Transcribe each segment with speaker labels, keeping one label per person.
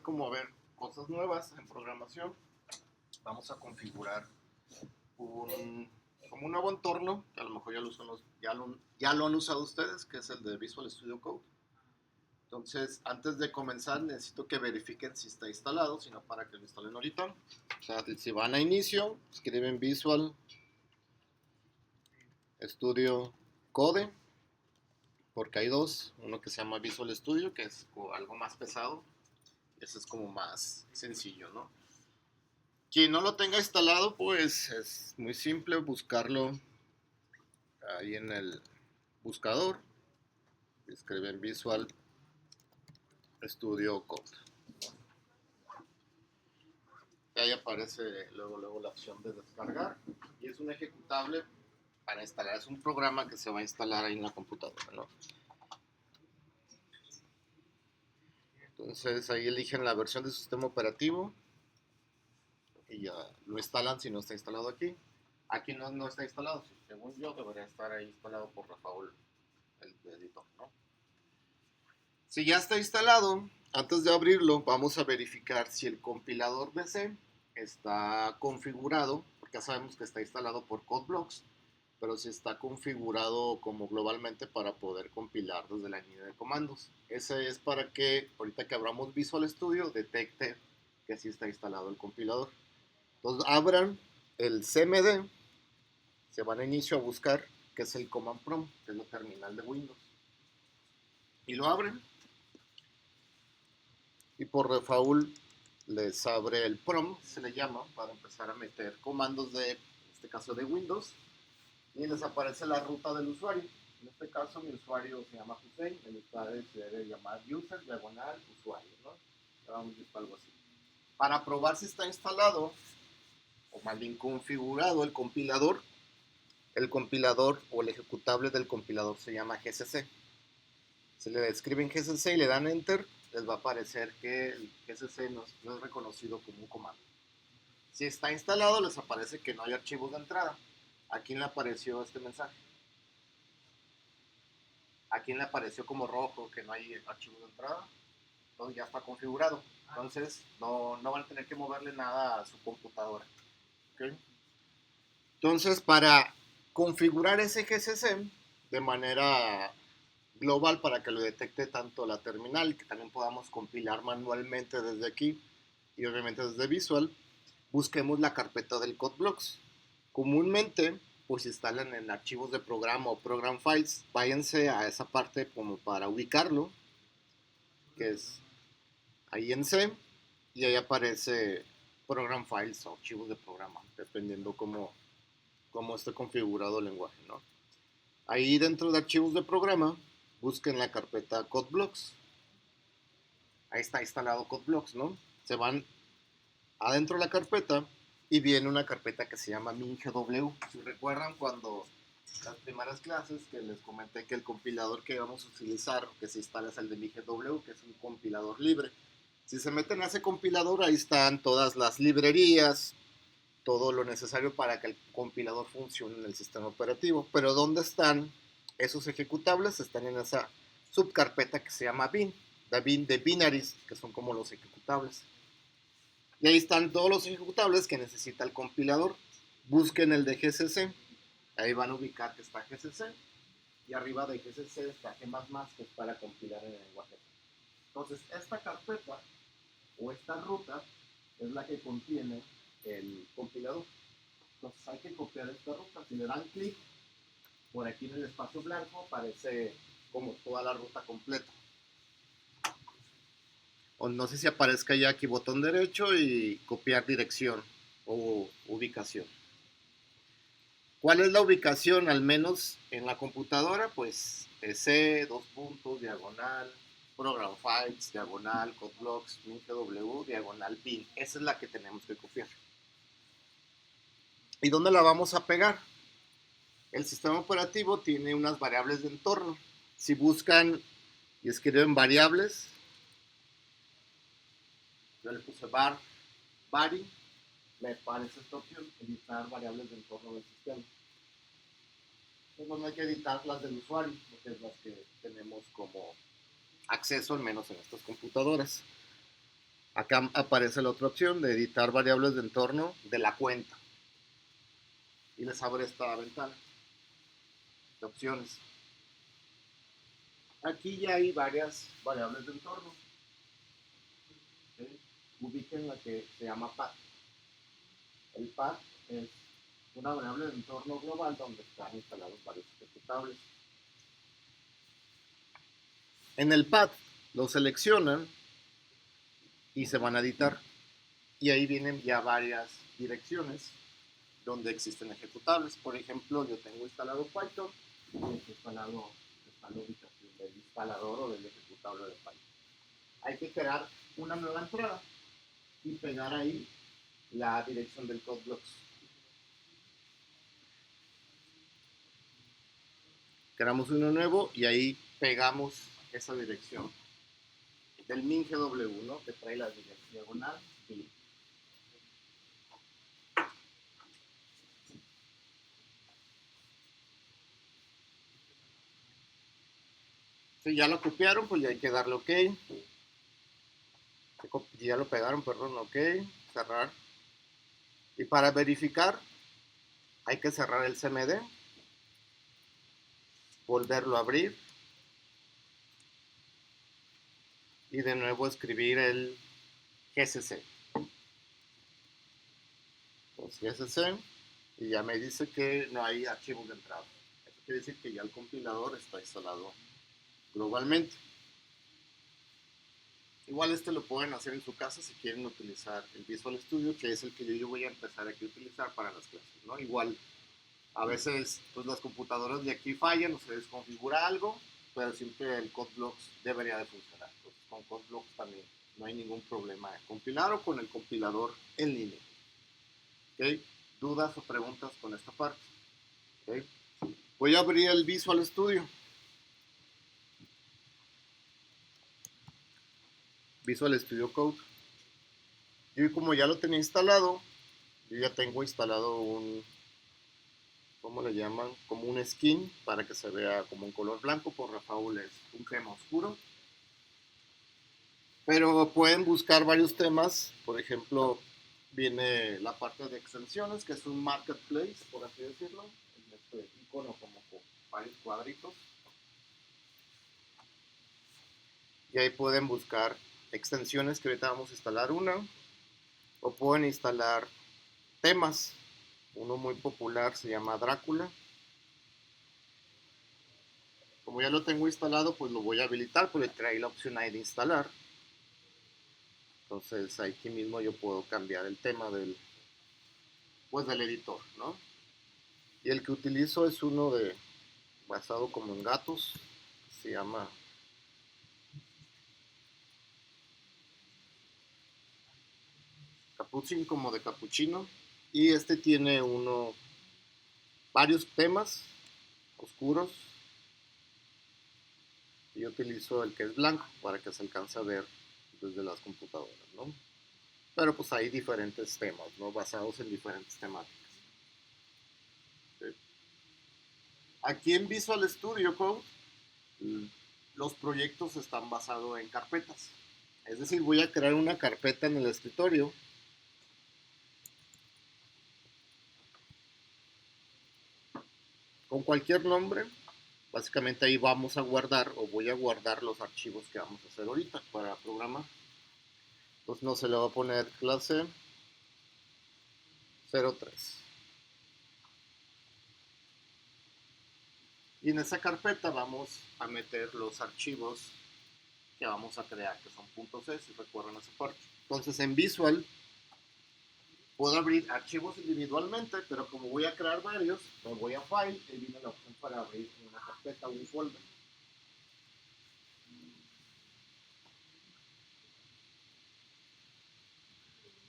Speaker 1: como ver cosas nuevas en programación. Vamos a configurar como un nuevo entorno, que a lo mejor ya lo han usado ustedes, que es el de Visual Studio Code. Entonces, antes de comenzar, necesito que verifiquen si está instalado, sino para que lo instalen ahorita. O sea, si van a inicio, escriben Visual Studio Code, porque hay dos, uno que se llama Visual Studio, que es algo más pesado, y ese es como más sencillo, ¿no? Quien no lo tenga instalado, pues es muy simple buscarlo ahí en el buscador, escriben Visual Studio Code. Y ahí aparece luego la opción de descargar, y es un ejecutable para instalar, es un programa que se va a instalar ahí en la computadora, ¿no? Entonces ahí eligen la versión de su sistema operativo y ya lo instalan si no está instalado aquí. Aquí no está instalado, según yo debería estar ahí instalado por Rafael, el editor, ¿no? Si ya está instalado, antes de abrirlo vamos a verificar si el compilador de C está configurado, porque ya sabemos que está instalado por CodeBlocks, pero si está configurado como globalmente para poder compilar desde la línea de comandos. Ese es para que ahorita que abramos Visual Studio detecte que sí está instalado el compilador. Entonces abran el CMD, se van a inicio a buscar, que es el Command Prompt, que es la terminal de Windows, y lo abren, y por default les abre el prompt, se le llama, para empezar a meter comandos de, en este caso de Windows, y les aparece la ruta del usuario. En este caso mi usuario se llama Hussein, el usuario se debe llamar user diagonal usuario, ¿no? Vamos a buscar algo así. Para probar si está instalado, o más bien configurado el compilador o el ejecutable del compilador se llama GCC. Se le escriben GCC y le dan Enter, les va a aparecer que el GCC no es reconocido como un comando. Si está instalado, les aparece que no hay archivos de entrada. ¿A quién le apareció este mensaje? ¿A quién le apareció como rojo que no hay archivos de entrada? Entonces ya está configurado. Entonces no van a tener que moverle nada a su computadora. ¿Okay? Entonces, para configurar ese GCC de manera global para que lo detecte tanto la terminal, que también podamos compilar manualmente desde aquí y obviamente desde Visual, busquemos la carpeta del CodeBlocks. Comúnmente, pues instalan en archivos de programa o program files, váyanse a esa parte como para ubicarlo, que es ahí en C, y ahí aparece program files o archivos de programa, dependiendo cómo esté configurado el lenguaje, ¿no? Ahí dentro de archivos de programa, busquen la carpeta CodeBlocks. Ahí está instalado CodeBlocks, ¿no? Se van adentro de la carpeta y viene una carpeta que se llama MinGW. Si recuerdan cuando las primeras clases que les comenté que el compilador que vamos a utilizar, que se instala es el de MinGW, que es un compilador libre. Si se meten a ese compilador, ahí están todas las librerías, todo lo necesario para que el compilador funcione en el sistema operativo. Pero ¿dónde están esos ejecutables? Están en esa subcarpeta que se llama bin, de binaries, que son como los ejecutables. Y ahí están todos los ejecutables que necesita el compilador. Busquen el de GCC, ahí van a ubicar que está GCC, y arriba de GCC está G++, que es para compilar en el lenguaje. Entonces, esta carpeta o esta ruta es la que contiene el compilador. Entonces hay que copiar esta ruta. Si le dan clic por aquí en el espacio blanco, aparece como toda la ruta completa. O no sé si aparezca ya aquí botón derecho y copiar dirección o ubicación. ¿Cuál es la ubicación? Al menos en la computadora, pues C, dos puntos, diagonal, program files, diagonal, codeblocks, MinGW, diagonal bin. Esa es la que tenemos que copiar. ¿Y dónde la vamos a pegar? El sistema operativo tiene unas variables de entorno. Si buscan y escriben variables, yo le puse vari, me aparece esta opción, editar variables de entorno del sistema. Entonces no hay que editar las del usuario, porque es las que tenemos como acceso, al menos en estas computadoras. Acá aparece la otra opción de editar variables de entorno de la cuenta. Y les abre esta ventana de opciones. Aquí ya hay varias variables de entorno. ¿Sí? Ubiquen la que se llama path. El path es una variable de entorno global donde están instalados varios ejecutables. En el path lo seleccionan y se van a editar. Y ahí vienen ya varias direcciones donde existen ejecutables. Por ejemplo, yo tengo instalado Python y está instalado está la ubicación del instalador o del ejecutable de Python. Hay que crear una nueva entrada y pegar ahí la dirección del CodeBlocks. Creamos uno nuevo y ahí pegamos esa dirección del MinGW, ¿no? Que trae la diagonal y si ya lo copiaron, pues ya hay que darle OK. Ya lo pegaron, perdón, OK, cerrar. Y para verificar, hay que cerrar el CMD, volverlo a abrir y de nuevo escribir el GCC. Entonces GCC y ya me dice que no hay archivos de entrada. Eso quiere decir que ya el compilador está instalado globalmente. Igual este lo pueden hacer en su casa si quieren utilizar el Visual Studio, que es el que yo voy a empezar aquí a utilizar para las clases, ¿no? Igual a veces pues las computadoras de aquí fallan o se desconfigura algo, pero siempre el CodeBlocks debería de funcionar. Entonces con CodeBlocks también no hay ningún problema de compilar o con el compilador en línea. ¿Okay? ¿Dudas o preguntas con esta parte? ¿Okay? Voy a abrir el Visual Studio. Visual Studio Code. Yo como ya lo tenía instalado, yo ya tengo instalado un, ¿cómo le llaman? Como un skin para que se vea como un color blanco. Por default es un crema oscuro. Pero pueden buscar varios temas. Por ejemplo, viene la parte de extensiones, que es un marketplace, por así decirlo. En este icono como con varios cuadritos. Y ahí pueden buscar extensiones que ahorita vamos a instalar una. O pueden instalar temas. Uno muy popular se llama Drácula. Como ya lo tengo instalado, pues lo voy a habilitar, porque trae la opción ahí de instalar. Entonces aquí mismo yo puedo cambiar el tema del, pues, del editor, ¿no? Y el que utilizo es uno de, basado como en gatos, se llama Capuchin, como de capuchino. Y este tiene varios temas oscuros. Y yo utilizo el que es blanco para que se alcance a ver desde las computadoras, ¿no? Pero pues hay diferentes temas, ¿no? Basados en diferentes temáticas. ¿Sí? Aquí en Visual Studio Code, los proyectos están basados en carpetas. Es decir, voy a crear una carpeta en el escritorio. Con cualquier nombre. Básicamente ahí vamos a guardar o voy a guardar los archivos que vamos a hacer ahorita para programar. Entonces no se le va a poner clase 03. Y en esa carpeta vamos a meter los archivos que vamos a crear, que son .c, si recuerdan esa parte. Entonces en Visual puedo abrir archivos individualmente, pero como voy a crear varios, me voy a File y viene la opción para abrir una carpeta o un folder.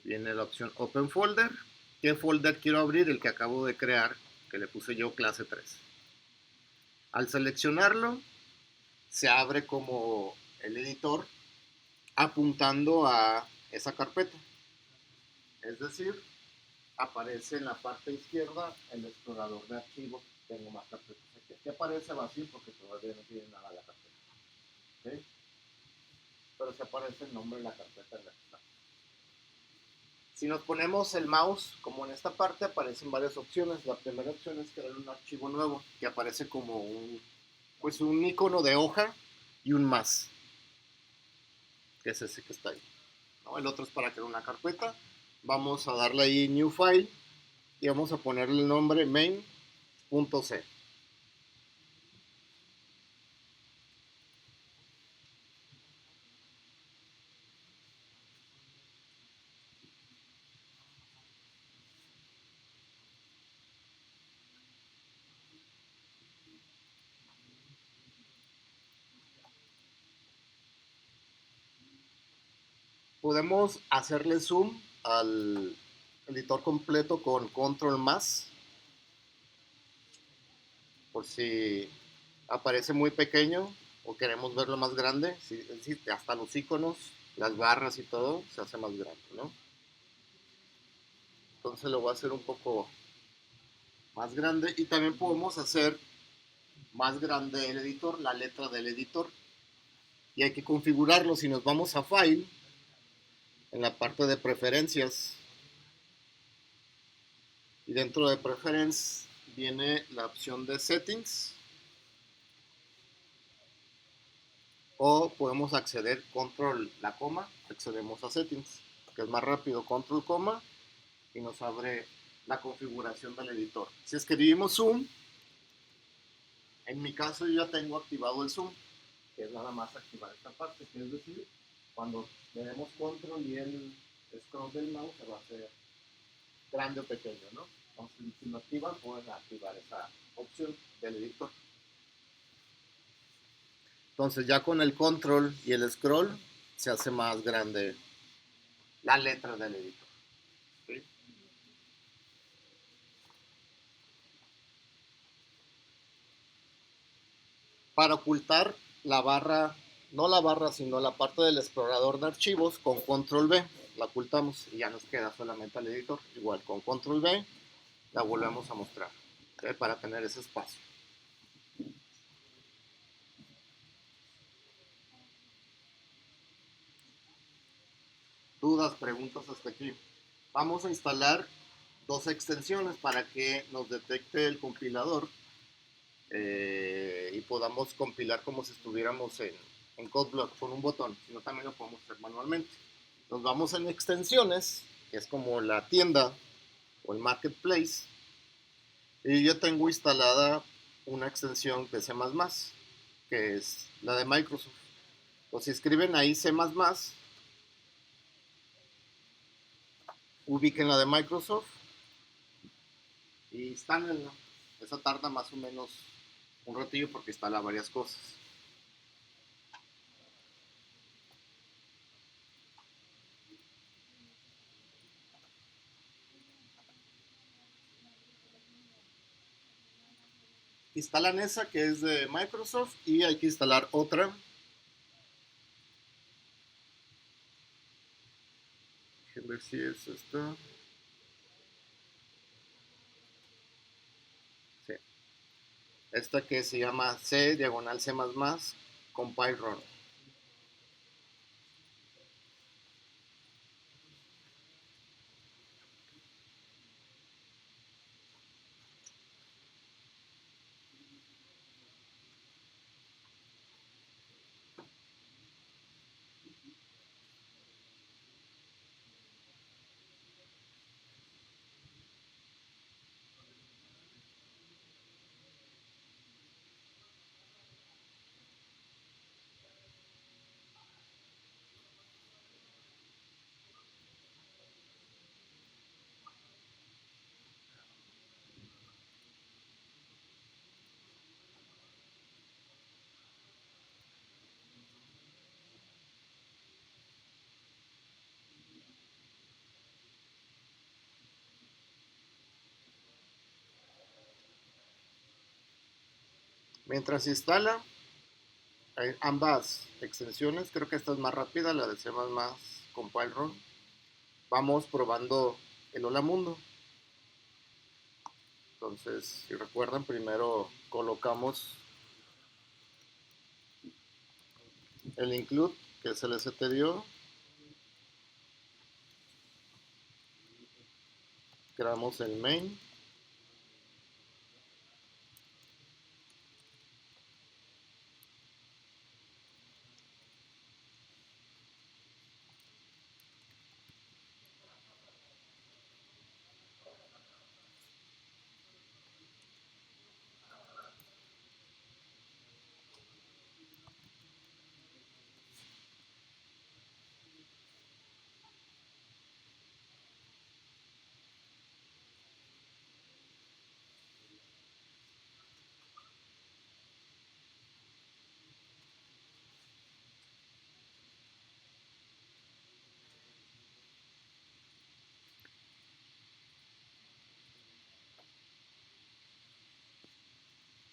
Speaker 1: Viene la opción Open Folder. ¿Qué folder quiero abrir? El que acabo de crear, que le puse yo clase 3. Al seleccionarlo, se abre como el editor apuntando a esa carpeta. Es decir, aparece en la parte izquierda el explorador de archivos. Tengo más carpetas aquí. Aquí aparece vacío porque todavía no tiene nada la carpeta. ¿Sí? Pero se aparece el nombre de la carpeta en la que está. Si nos ponemos el mouse, como en esta parte, aparecen varias opciones. La primera opción es crear un archivo nuevo, que aparece como un icono de hoja y un más, que es ese que está ahí, ¿no? El otro es para crear una carpeta. Vamos a darle ahí New File y vamos a ponerle el nombre main.c. Podemos hacerle zoom al editor completo con control más, por si aparece muy pequeño o queremos verlo más grande, hasta los iconos, las barras y todo se hace más grande, ¿no? Entonces lo voy a hacer un poco más grande y también podemos hacer más grande el editor, la letra del editor, y hay que configurarlo. Si nos vamos a File, en la parte de preferencias, y dentro de Preference viene la opción de Settings, o podemos acceder control la coma, accedemos a Settings, que es más rápido, control coma, y nos abre la configuración del editor. Si escribimos zoom, en mi caso yo ya tengo activado el zoom, que es nada más activar esta parte, que es decir, cuando le demos control y el scroll del mouse se va a hacer grande o pequeño, ¿no? Entonces, si lo activan, pueden activar esa opción del editor. Entonces, ya con el control y el scroll, se hace más grande la letra del editor, ¿sí? Para ocultar la barra, no la barra, sino la parte del explorador de archivos, con control B, la ocultamos y ya nos queda solamente el editor. Igual, con control B, la volvemos a mostrar, ¿sí? Para tener ese espacio. Dudas, preguntas hasta aquí. Vamos a instalar dos extensiones para que nos detecte el compilador y podamos compilar como si estuviéramos en CodeBlock con un botón, sino también lo podemos hacer manualmente. Nos vamos en extensiones, que es como la tienda o el marketplace, y yo tengo instalada una extensión de C++, que es la de Microsoft. O si escriben ahí C++, ubiquen la de Microsoft y instálenla. Esa tarda más o menos un ratillo porque instala varias cosas. Instalan esa que es de Microsoft y hay que instalar otra. A ver si es esta. Sí. Esta que se llama C, diagonal C++, compile run. Mientras se instala, hay ambas extensiones, creo que esta es más rápida, la de C++ compile run. Vamos probando el Hola Mundo. Entonces, si recuerdan, primero colocamos el include, que es el stdio, creamos el main.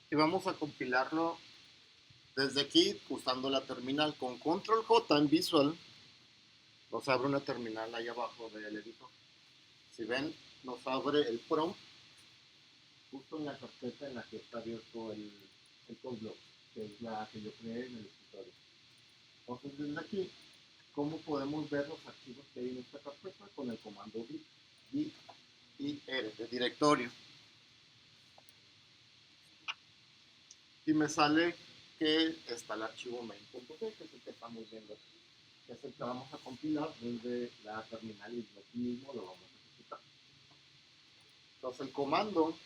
Speaker 1: Y vamos a compilarlo desde aquí usando la terminal con control J en Visual. Nos abre una terminal ahí abajo del editor. Si ven, nos abre el prompt justo en la carpeta en la que está abierto el code, que es la que yo creé en el escritorio. Entonces, desde aquí, ¿cómo podemos ver los archivos que hay en esta carpeta? Con el comando dir de directorio. Y me sale que está el archivo main.c, que es el que estamos viendo aquí, que es el que vamos a compilar desde la terminal y aquí mismo lo vamos a ejecutar. Entonces el comando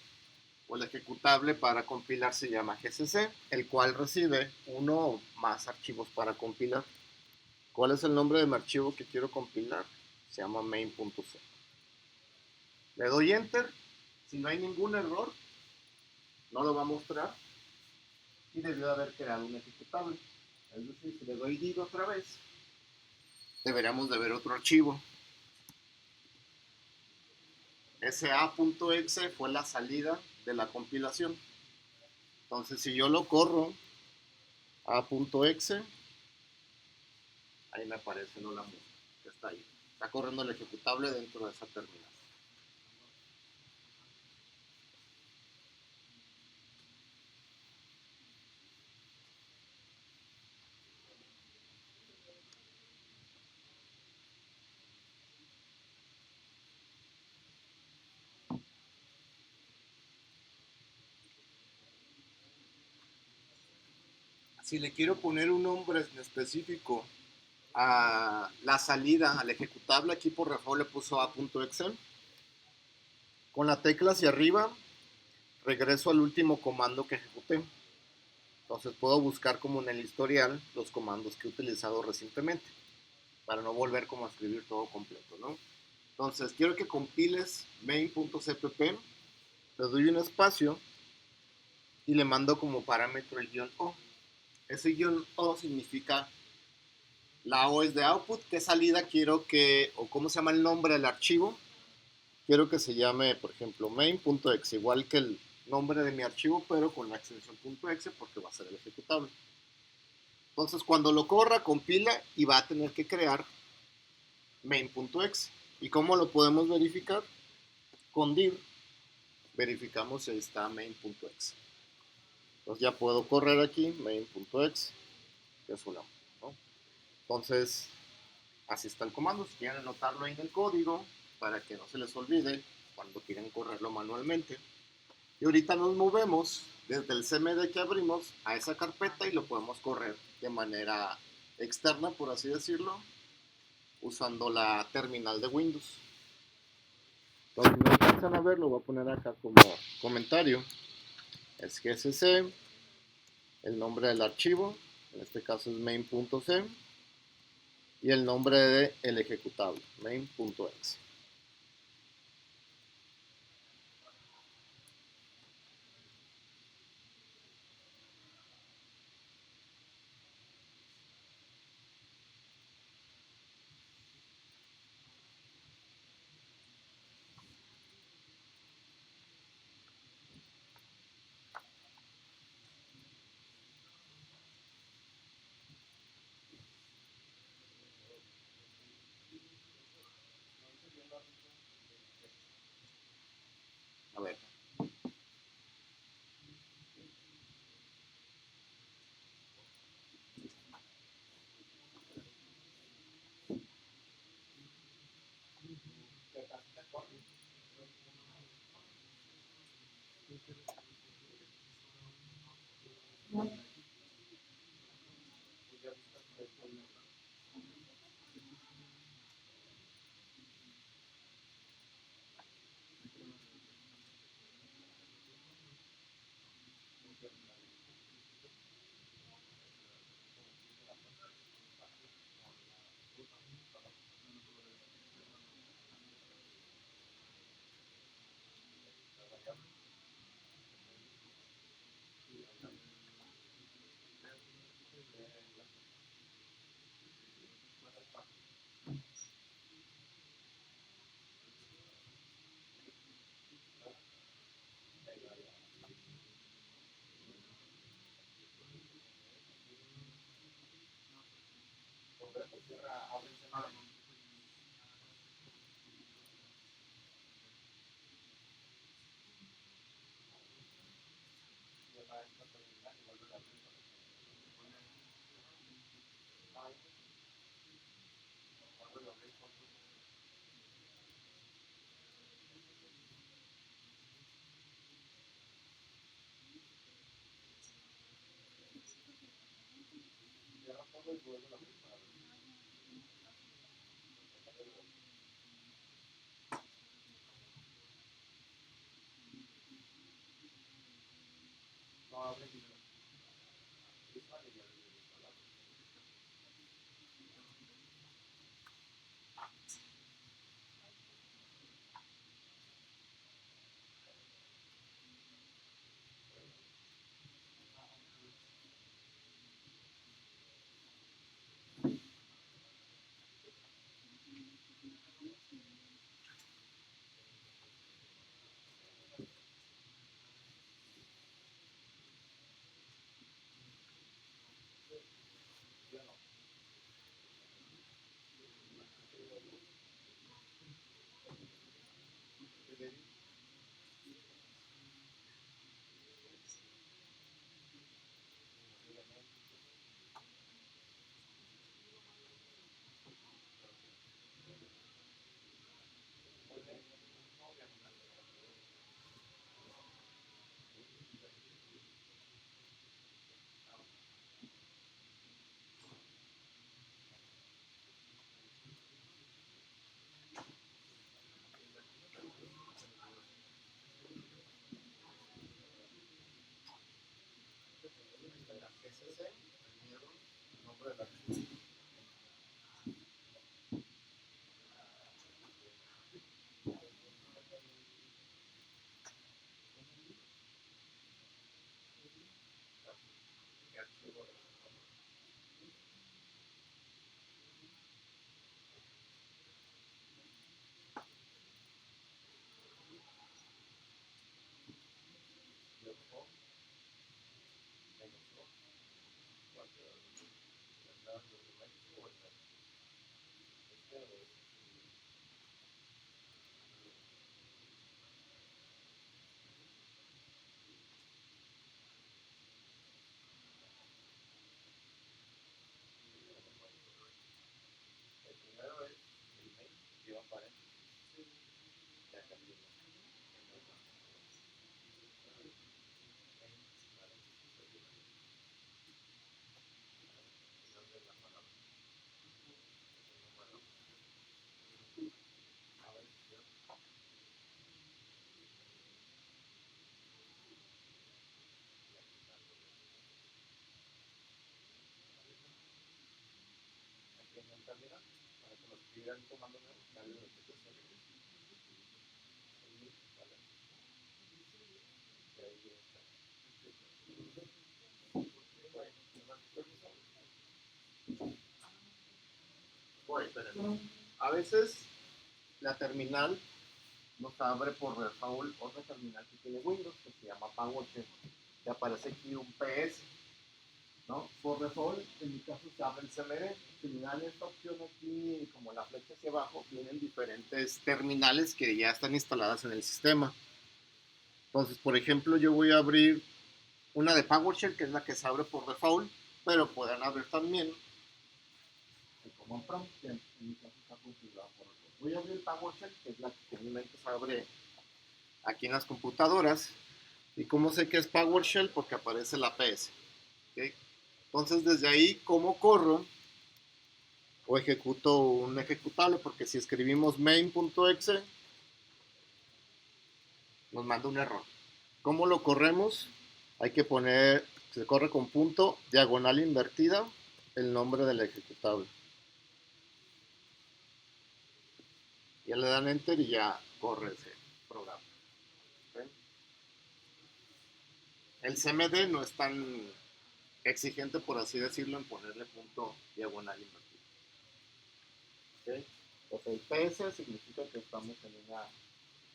Speaker 1: o el ejecutable para compilar se llama gcc, el cual recibe uno o más archivos para compilar. ¿Cuál es el nombre de mi archivo que quiero compilar? Se llama main.c. Le doy enter. Si no hay ningún error, no lo va a mostrar y debió de haber creado un ejecutable. Es decir, si le doy dir otra vez, deberíamos de ver otro archivo. sa.exe fue la salida de la compilación. Entonces, si yo lo corro a.exe, ahí me aparece no la música que está ahí. Está corriendo el ejecutable dentro de esa terminal. Si le quiero poner un nombre específico a la salida, al ejecutable, aquí por default le puso a.exe. Con la tecla hacia arriba, regreso al último comando que ejecuté. Entonces puedo buscar como en el historial los comandos que he utilizado recientemente, para no volver como a escribir todo completo, ¿no? Entonces quiero que compiles main.cpp, le doy un espacio y le mando como parámetro el guión O. Ese guión O significa, la O es de output, qué salida quiero que, o cómo se llama el nombre del archivo. Quiero que se llame, por ejemplo, main.exe, igual que el nombre de mi archivo, pero con la extensión .exe porque va a ser el ejecutable. Entonces, cuando lo corra, compila y va a tener que crear main.exe. ¿Y cómo lo podemos verificar? Con dir verificamos si está main.exe. Entonces ya puedo correr aquí main.exe, que es su nombre, ¿no? Entonces, así está el comando. Si quieren anotarlo ahí en el código, para que no se les olvide cuando quieren correrlo manualmente. Y ahorita nos movemos desde el cmd que abrimos a esa carpeta y lo podemos correr de manera externa, por así decirlo, usando la terminal de Windows. Entonces, si no alcanzan a ver, lo voy a poner acá como comentario. Es gcc, el nombre del archivo, en este caso es main.c, y el nombre del ejecutable, main.exe. A ver. A veces la terminal nos abre por default otra terminal que tiene Windows que se llama PowerShell. Te aparece aquí un PS, ¿no? Por default, en mi caso se abre el CMD. Si me dan esta opción aquí, como la flecha hacia abajo, vienen diferentes terminales que ya están instaladas en el sistema. Entonces, por ejemplo, yo voy a abrir una de PowerShell, que es la que se abre por default, pero pueden abrir también el Command Prompt, que en mi caso está configurado por default. Voy a abrir PowerShell, que es la que comúnmente se abre aquí en las computadoras. ¿Y cómo sé que es PowerShell? Porque aparece la PS. ¿Okay? Entonces, desde ahí, ¿cómo corro o ejecuto un ejecutable? Porque si escribimos main.exe, nos manda un error. ¿Cómo lo corremos? Hay que poner, se corre con punto, diagonal invertida, el nombre del ejecutable. Ya le dan enter y ya corre ese programa. ¿Okay? El CMD no es tan exigente, por así decirlo, en ponerle punto diagonal invertido. ¿Okay? Pues el PS significa que estamos en una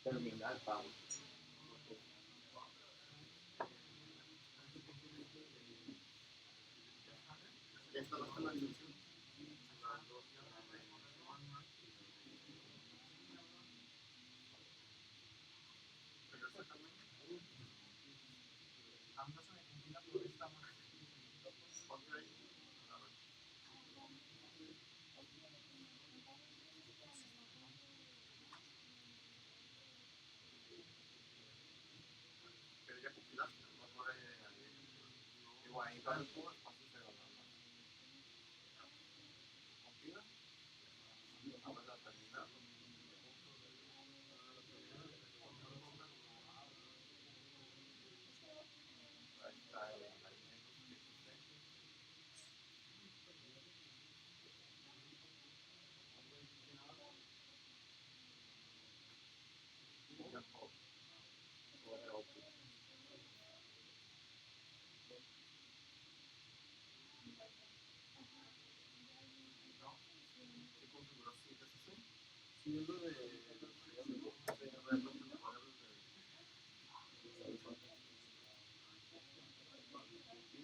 Speaker 1: terminal Power. Esta no está la dirección.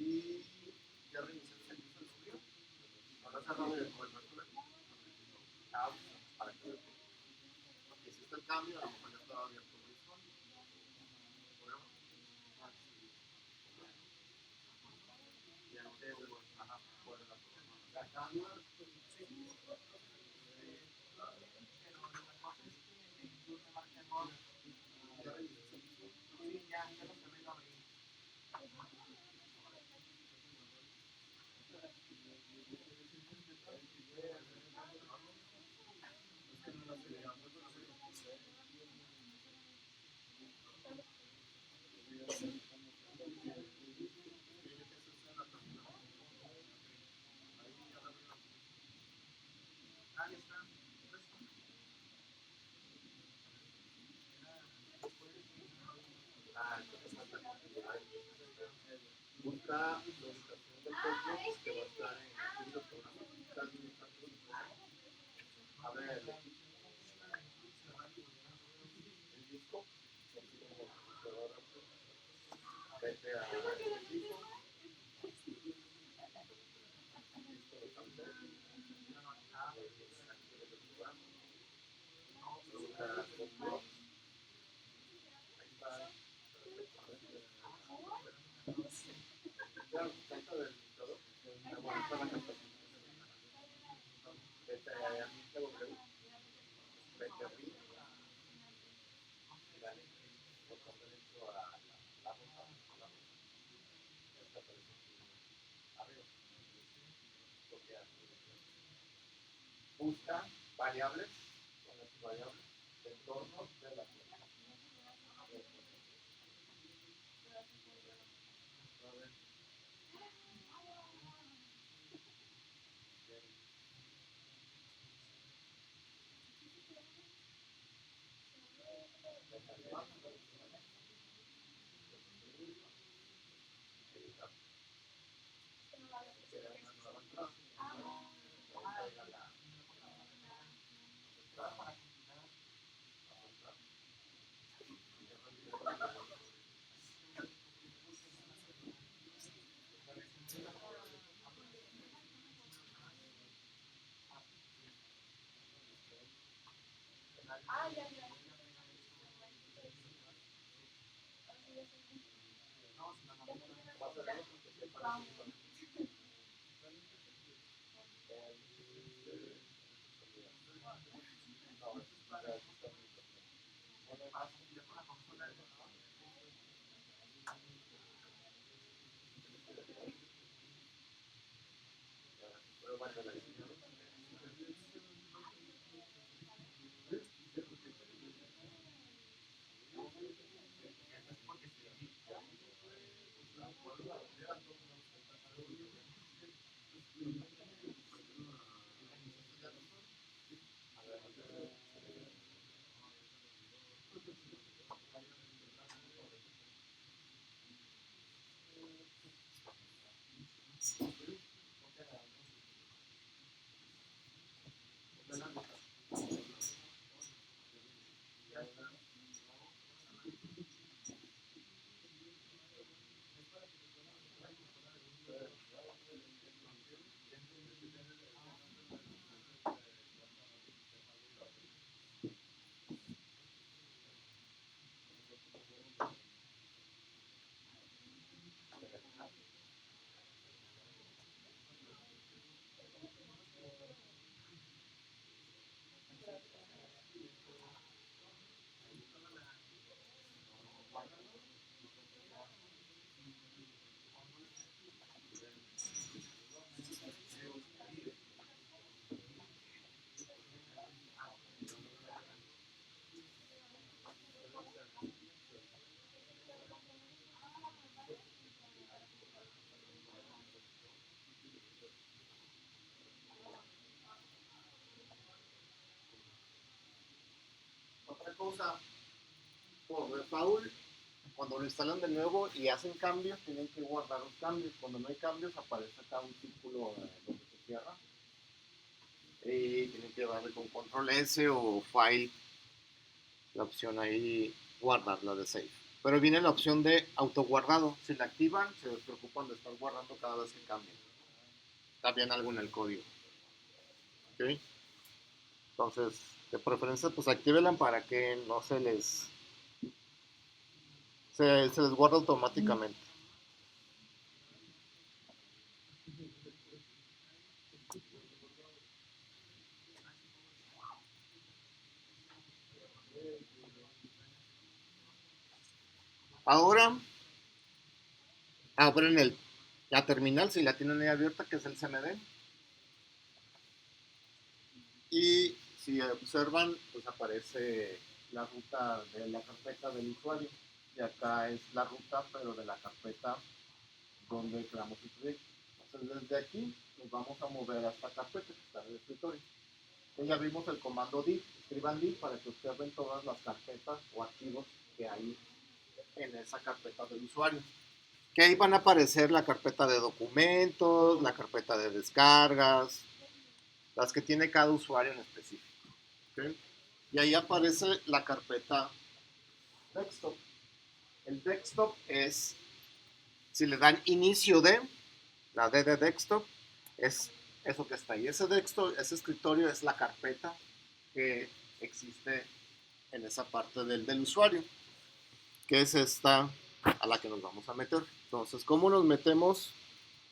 Speaker 1: Y ya reinicié el servicio del estudio. Ahora cerrado el cobertura. Para que hiciste el cambio, a lo mejor ya estaba abierto el disco. Ya no sé, ajá, por la cambio. Busca la ubicación del Facebook que va a estar en el programa. Abre el disco. Vete a el disco. Busca variables, con las variables de entorno de la Otra cosa, por default, cuando lo instalan de nuevo y hacen cambios, tienen que guardar los cambios. Cuando no hay cambios, aparece acá un círculo donde se cierra. Y tienen que darle con control S o file, la opción ahí, guardarla de save. Pero viene la opción de autoguardado. Si la activan, se preocupan de estar guardando cada vez que cambien. Cambian algo en el código. ¿Ok? Entonces, de preferencia, pues actívenla para que no se les guarda automáticamente. Ahora, abren la terminal, si la tienen ahí abierta, que es el CMD. Y si observan, pues aparece la ruta de la carpeta del usuario. Y acá es la ruta, pero de la carpeta donde creamos el proyecto. Entonces, desde aquí nos vamos a mover a esta carpeta que está en el escritorio. Y ya vimos el comando div, escriban div para que observen todas las carpetas o archivos que hay en esa carpeta del usuario. Que ahí van a aparecer la carpeta de documentos, la carpeta de descargas, las que tiene cada usuario en específico. ¿Okay? Y ahí aparece la carpeta desktop. El desktop es, si le dan inicio de, la D de desktop, es eso que está ahí. Ese desktop, ese escritorio es la carpeta que existe en esa parte del usuario, que es esta a la que nos vamos a meter. Entonces, ¿cómo nos metemos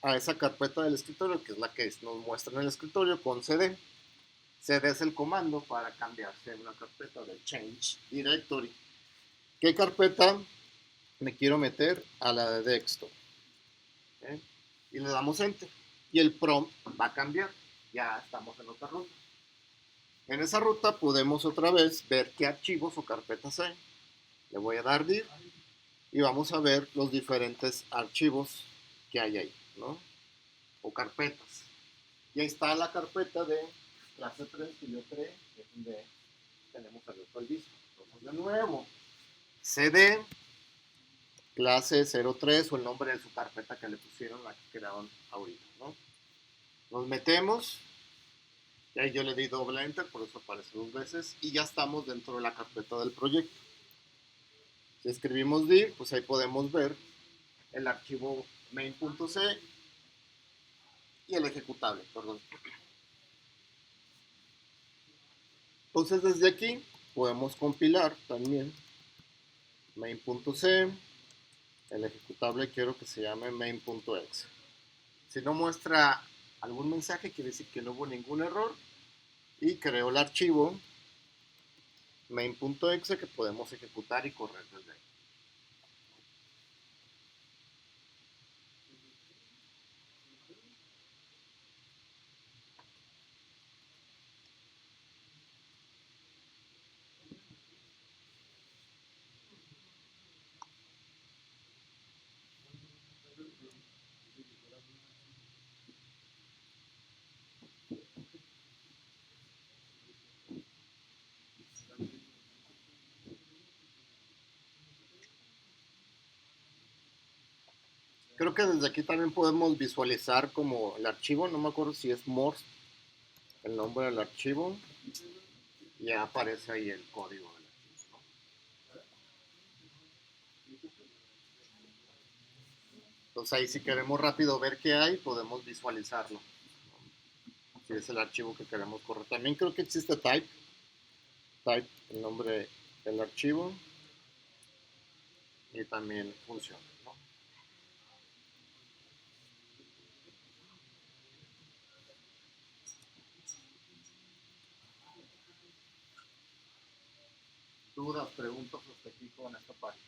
Speaker 1: a esa carpeta del escritorio, que es la que nos muestra en el escritorio? Con CD. CD es el comando para cambiarse una carpeta de Change Directory. ¿Qué carpeta me quiero meter? A la de desktop. ¿Okay? Y le damos Enter. Y el prompt va a cambiar. Ya estamos en otra ruta. En esa ruta podemos otra vez ver qué archivos o carpetas hay. Le voy a dar dir y vamos a ver los diferentes archivos que hay ahí, ¿no? O carpetas. Y ahí está la carpeta de clase 3 que yo creé, que es donde tenemos abierto el disco. Entonces, de nuevo, cd clase 03 o el nombre de su carpeta que le pusieron, la que crearon ahorita, ¿no? Nos metemos, y ahí yo le di doble enter, por eso aparece dos veces, y ya estamos dentro de la carpeta del proyecto. Si escribimos dir, pues ahí podemos ver el archivo main.c y el ejecutable, perdón. Entonces desde aquí podemos compilar también main.c, el ejecutable quiero que se llame main.exe. Si no muestra algún mensaje, quiere decir que no hubo ningún error y creo el archivo main.exe que podemos ejecutar y correr desde ahí. Creo que desde aquí también podemos visualizar como el archivo, no me acuerdo si es Morse, el nombre del archivo, y ya aparece ahí el código del archivo, ¿no? Entonces ahí si queremos rápido ver qué hay, podemos visualizarlo, si es el archivo que queremos correr. También creo que existe type el nombre del archivo, y también funciona, ¿no? Dudas, preguntas hasta aquí con esta página.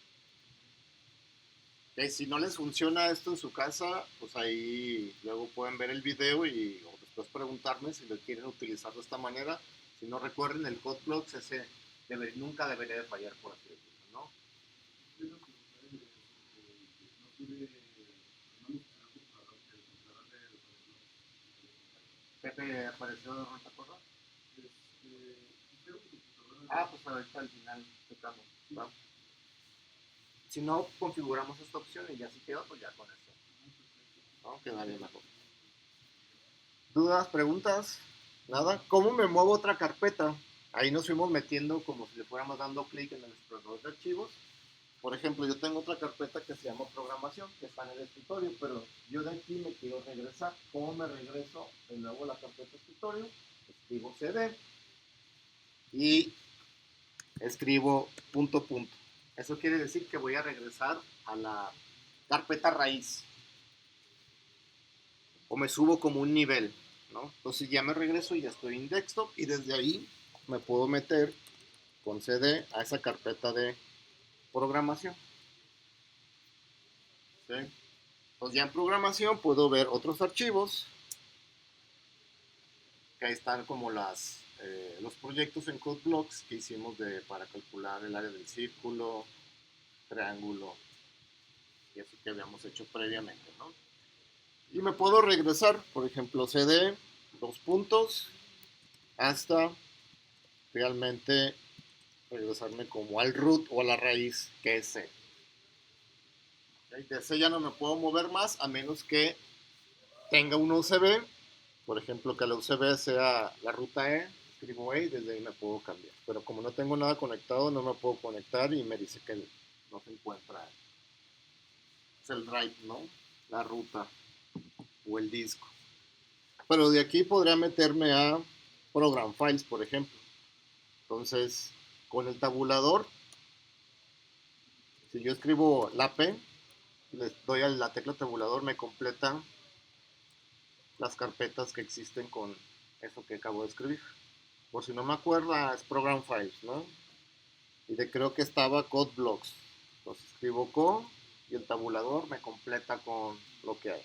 Speaker 1: Que si no les funciona esto en su casa, pues ahí luego pueden ver el video y o después preguntarme si lo quieren utilizar de esta manera. Si no recuerden, el CodeBlocks ese nunca debería de fallar, por así decirlo, ¿no? Pepe apareció de otra cosa. Ah, pues ahorita al final tocamos, ¿no? Si no, configuramos esta opción y ya si quedó, pues ya con eso, ¿no? Quedaría mejor. ¿Dudas, preguntas? Nada. ¿Cómo me muevo otra carpeta? Ahí nos fuimos metiendo como si le fuéramos dando clic en el explorador de archivos. Por ejemplo, yo tengo otra carpeta que se llama programación, que está en el escritorio, pero yo de aquí me quiero regresar. ¿Cómo me regreso de nuevo a la carpeta escritorio? Escribo cd y escribo punto punto. Eso quiere decir que voy a regresar a la carpeta raíz. O me subo como un nivel, ¿no? Entonces ya me regreso y ya estoy en desktop y desde ahí me puedo meter con cd a esa carpeta de programación. ¿Sí? Entonces ya en programación puedo ver otros archivos, que ahí están como los proyectos en CodeBlocks que hicimos para calcular el área del círculo, triángulo y eso que habíamos hecho previamente, ¿no? Y me puedo regresar, por ejemplo, cd, dos puntos, hasta realmente regresarme como al root o a la raíz que es C. ¿Okay? De C ya no me puedo mover más a menos que tenga un UCB, por ejemplo que la UCB sea la ruta E, escribo E y desde ahí me puedo cambiar. Pero como no tengo nada conectado, no me puedo conectar y me dice que no se encuentra. Es el drive, ¿no? La ruta o el disco. Pero de aquí podría meterme a Program Files, por ejemplo. Entonces, con el tabulador, si yo escribo la P, les doy a la tecla tabulador, me completa las carpetas que existen con eso que acabo de escribir. Por si no me acuerdo, es Program Files, ¿no? Y creo que estaba Code Blocks. Entonces escribo co y el tabulador me completa con lo que hay.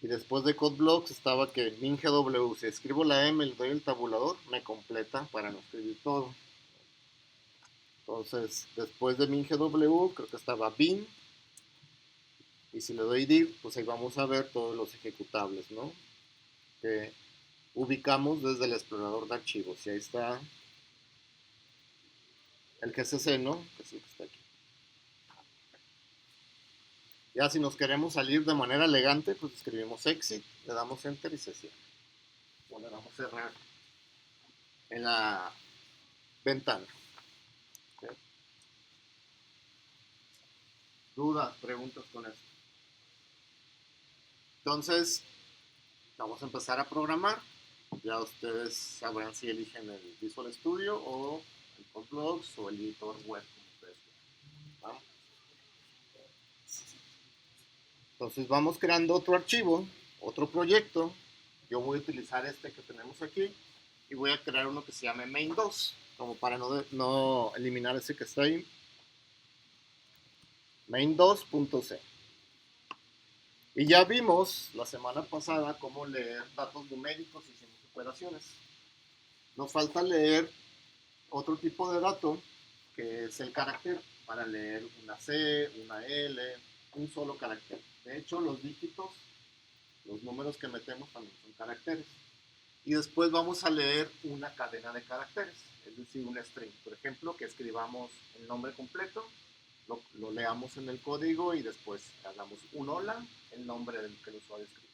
Speaker 1: Y después de Code Blocks estaba que MinGW. Si escribo la M y le doy el tabulador, me completa para no escribir todo. Entonces, después de MinGW, creo que estaba bin. Y si le doy dir, pues ahí vamos a ver todos los ejecutables, ¿no? Que ubicamos desde el explorador de archivos. Y ahí está el GCC, ¿no? Que es el que está aquí. Ya si nos queremos salir de manera elegante, pues escribimos exit, le damos enter y se cierra. O le damos cerrar en la ventana. ¿Sí? Dudas, preguntas con eso. Entonces, vamos a empezar a programar. Ya ustedes sabrán si eligen el Visual Studio o el CodeBlocks o el editor web, como ustedes quieran. ¿Va? Entonces vamos creando otro archivo, otro proyecto. Yo voy a utilizar este que tenemos aquí y voy a crear uno que se llame main2, como para no eliminar ese que está ahí. main2.c. Y ya vimos la semana pasada cómo leer datos numéricos y hicimos operaciones. Nos falta leer otro tipo de dato, que es el carácter, para leer una C, una L, un solo carácter. De hecho, los dígitos, los números que metemos también son caracteres. Y después vamos a leer una cadena de caracteres, es decir, un string. Por ejemplo, que escribamos el nombre completo, lo leamos en el código y después hagamos un hola, el nombre del que el usuario escribe.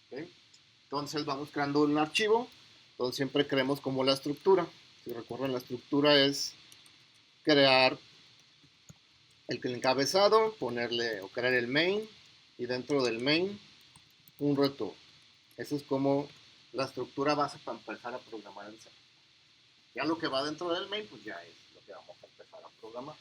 Speaker 1: ¿Okay? Entonces vamos creando un archivo, entonces siempre creemos como la estructura. Si recuerdan, la estructura es crear el encabezado, ponerle o crear el main y dentro del main un return. Eso es como la estructura base para empezar a programar en C. Ya lo que va dentro del main, pues ya es lo que vamos a empezar a programar.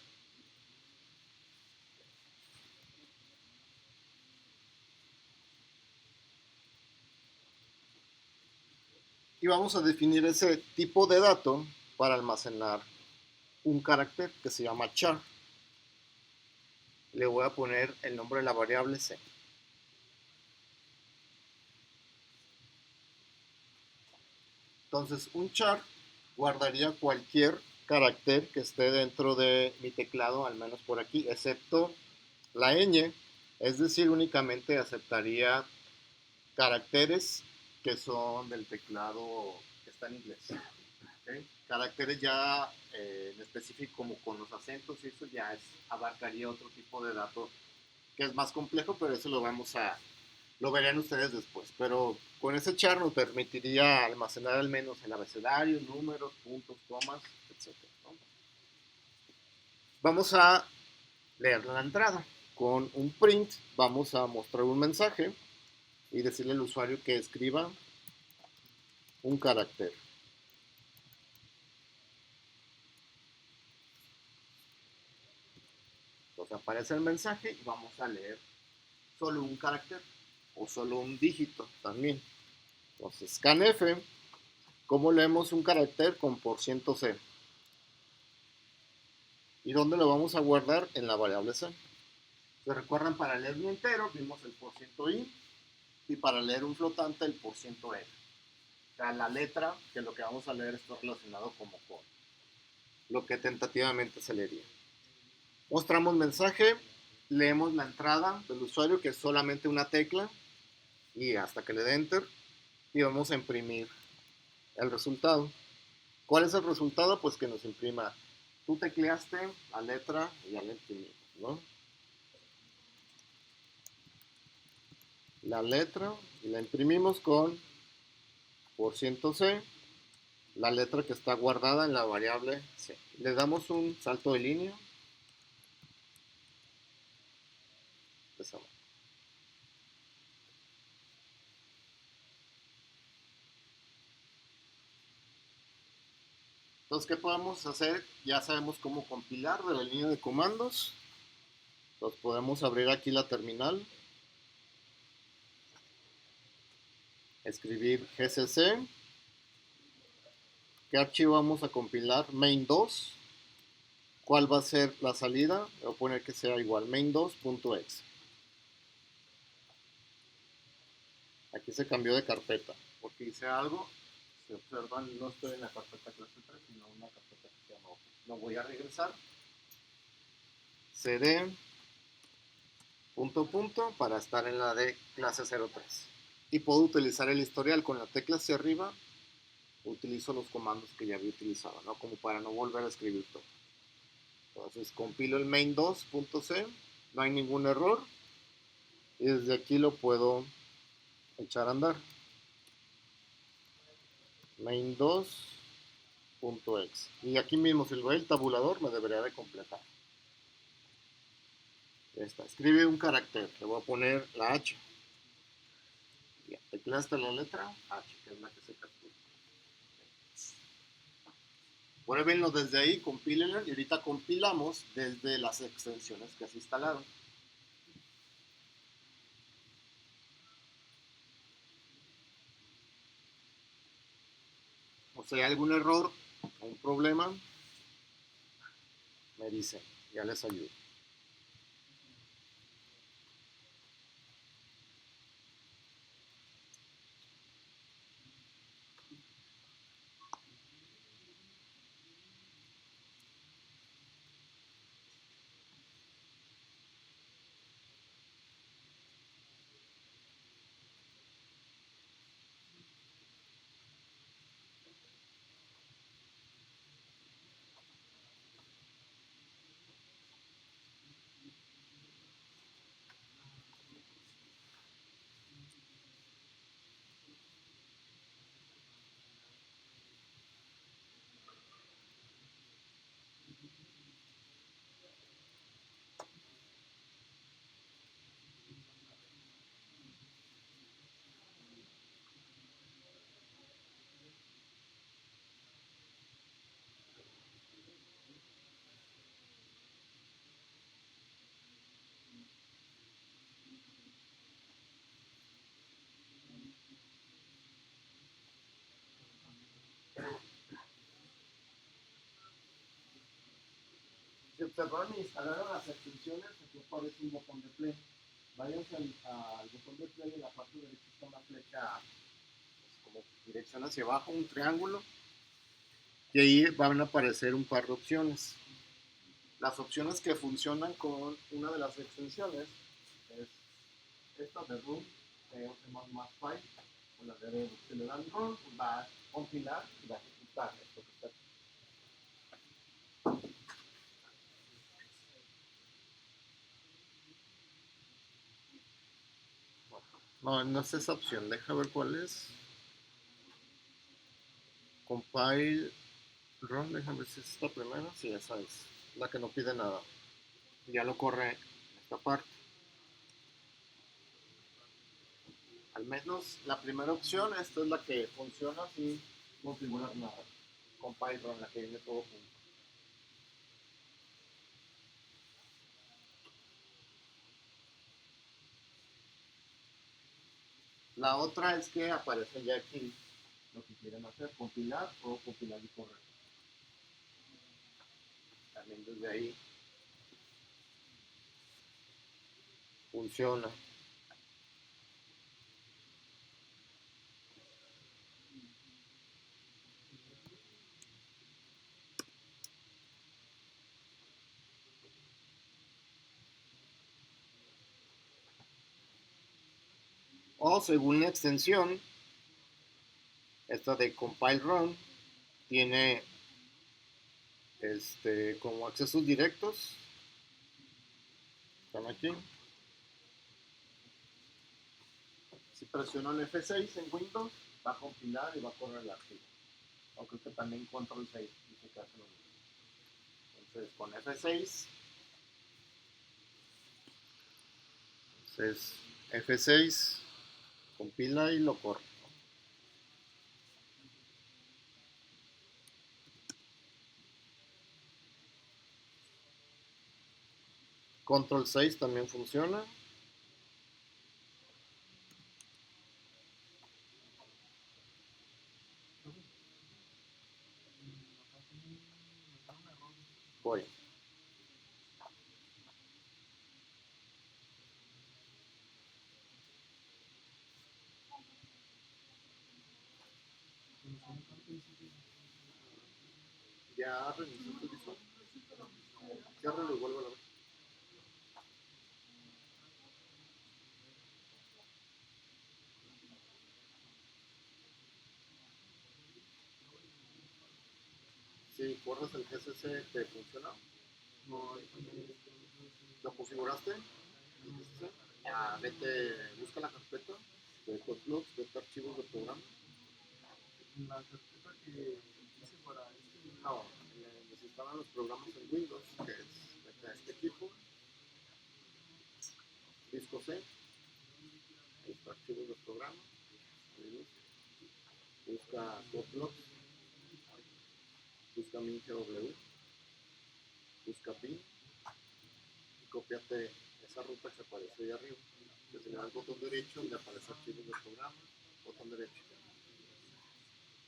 Speaker 1: Y vamos a definir ese tipo de dato para almacenar un carácter que se llama char. Le voy a poner el nombre de la variable C. Entonces, un char guardaría cualquier carácter que esté dentro de mi teclado, al menos por aquí, excepto la ñ, es decir, únicamente aceptaría caracteres que son del teclado que está en inglés. ¿Okay? Caracteres ya en específico como con los acentos y eso ya abarcaría otro tipo de dato que es más complejo, pero eso lo verán ustedes después. Pero con ese char nos permitiría almacenar al menos el abecedario, números, puntos, comas, etcétera, ¿no? Vamos a leer la entrada. Con un print vamos a mostrar un mensaje y decirle al usuario que escriba un carácter. Entonces aparece el mensaje y vamos a leer solo un carácter o solo un dígito también. Entonces, scanf, ¿cómo leemos un carácter con %C? ¿Y dónde lo vamos a guardar? En la variable C. ¿Se recuerdan? Para leer un entero vimos el %i y para leer un flotante el %f. O sea, la letra, que lo que vamos a leer está relacionado como con lo que tentativamente se leería. Mostramos mensaje, leemos la entrada del usuario, que es solamente una tecla, y hasta que le dé enter, y vamos a imprimir el resultado. ¿Cuál es el resultado? Pues que nos imprima, tú tecleaste la letra y ya la imprimimos, ¿no? La letra y la imprimimos con %C, la letra que está guardada en la variable C. Le damos un salto de línea. Entonces, ¿qué podemos hacer? Ya sabemos cómo compilar de la línea de comandos. Entonces, podemos abrir aquí la terminal, escribir gcc. ¿Qué archivo vamos a compilar? Main2. ¿Cuál va a ser la salida? Voy a poner que sea igual main2.exe. Aquí se cambió de carpeta porque hice algo. Si observan, no estoy en la carpeta clase 3, sino en una carpeta que se llama Office. Lo voy a regresar. cd para estar en la de clase 03. Y puedo utilizar el historial con la tecla hacia arriba. Utilizo los comandos que ya había utilizado, ¿no? Como para no volver a escribir todo. Entonces compilo el main2.c, no hay ningún error. Y desde aquí lo puedo echar a andar. main2.exe. Y aquí mismo, si lo ve el tabulador, me debería de completar. Ya está. Escribe un carácter. Le voy a poner la H. Ya, tecleaste la letra H, que es la que se captura. Pruébenlo desde ahí, compílenlo y ahorita compilamos desde las extensiones que se instalaron. O sea, hay algún error o un problema, me dicen, ya les ayudo. observaron e instalaron las extensiones, aquí aparece un botón de play. Váyanse al botón de play, en la parte derecha está una flecha pues, como dirección hacia abajo, un triángulo, y ahí van a aparecer un par de opciones. Las opciones que funcionan con una de las extensiones es esta de room, más file, o la de debug. Si le dan room, pues va a compilar y va a ejecutar esto que está aquí. No, no es esa opción, deja ver cuál es. Compile run, déjame ver si es esta primera. Sí, esa es la que no pide nada. Ya lo corre en esta parte. Al menos la primera opción, esta es la que funciona sin configurar nada. Compile run, la que viene todo junto. La otra es que aparece ya aquí lo que quieren hacer, compilar o compilar y correr. También desde ahí funciona. O según la extensión, esta de compile run tiene como accesos directos. Están aquí. Si presiono el F6 en Windows, va a compilar y va a correr el archivo. O creo que también control 6 dice que hace lo mismo. Entonces con F6, entonces F6 compila y lo corre. Control 6 también funciona. Voy. Ya reinició tu visual. Ciérralo y vuelvo a ver. Si corres el GCC, ¿te funciona? ¿Lo configuraste? ¿El GCC? Ya, vete, busca la carpeta de Hotlogs, vete a archivos de programa. La carpeta que hice para este. No, les instalan los programas en Windows, que es vete a este equipo, disco C, ahí está archivos de programa, busca Hotlogs, busca MinGW, busca PIN y copiate esa ruta que aparece ahí arriba. Entonces le das botón derecho y le aparece archivos de programa, botón derecho,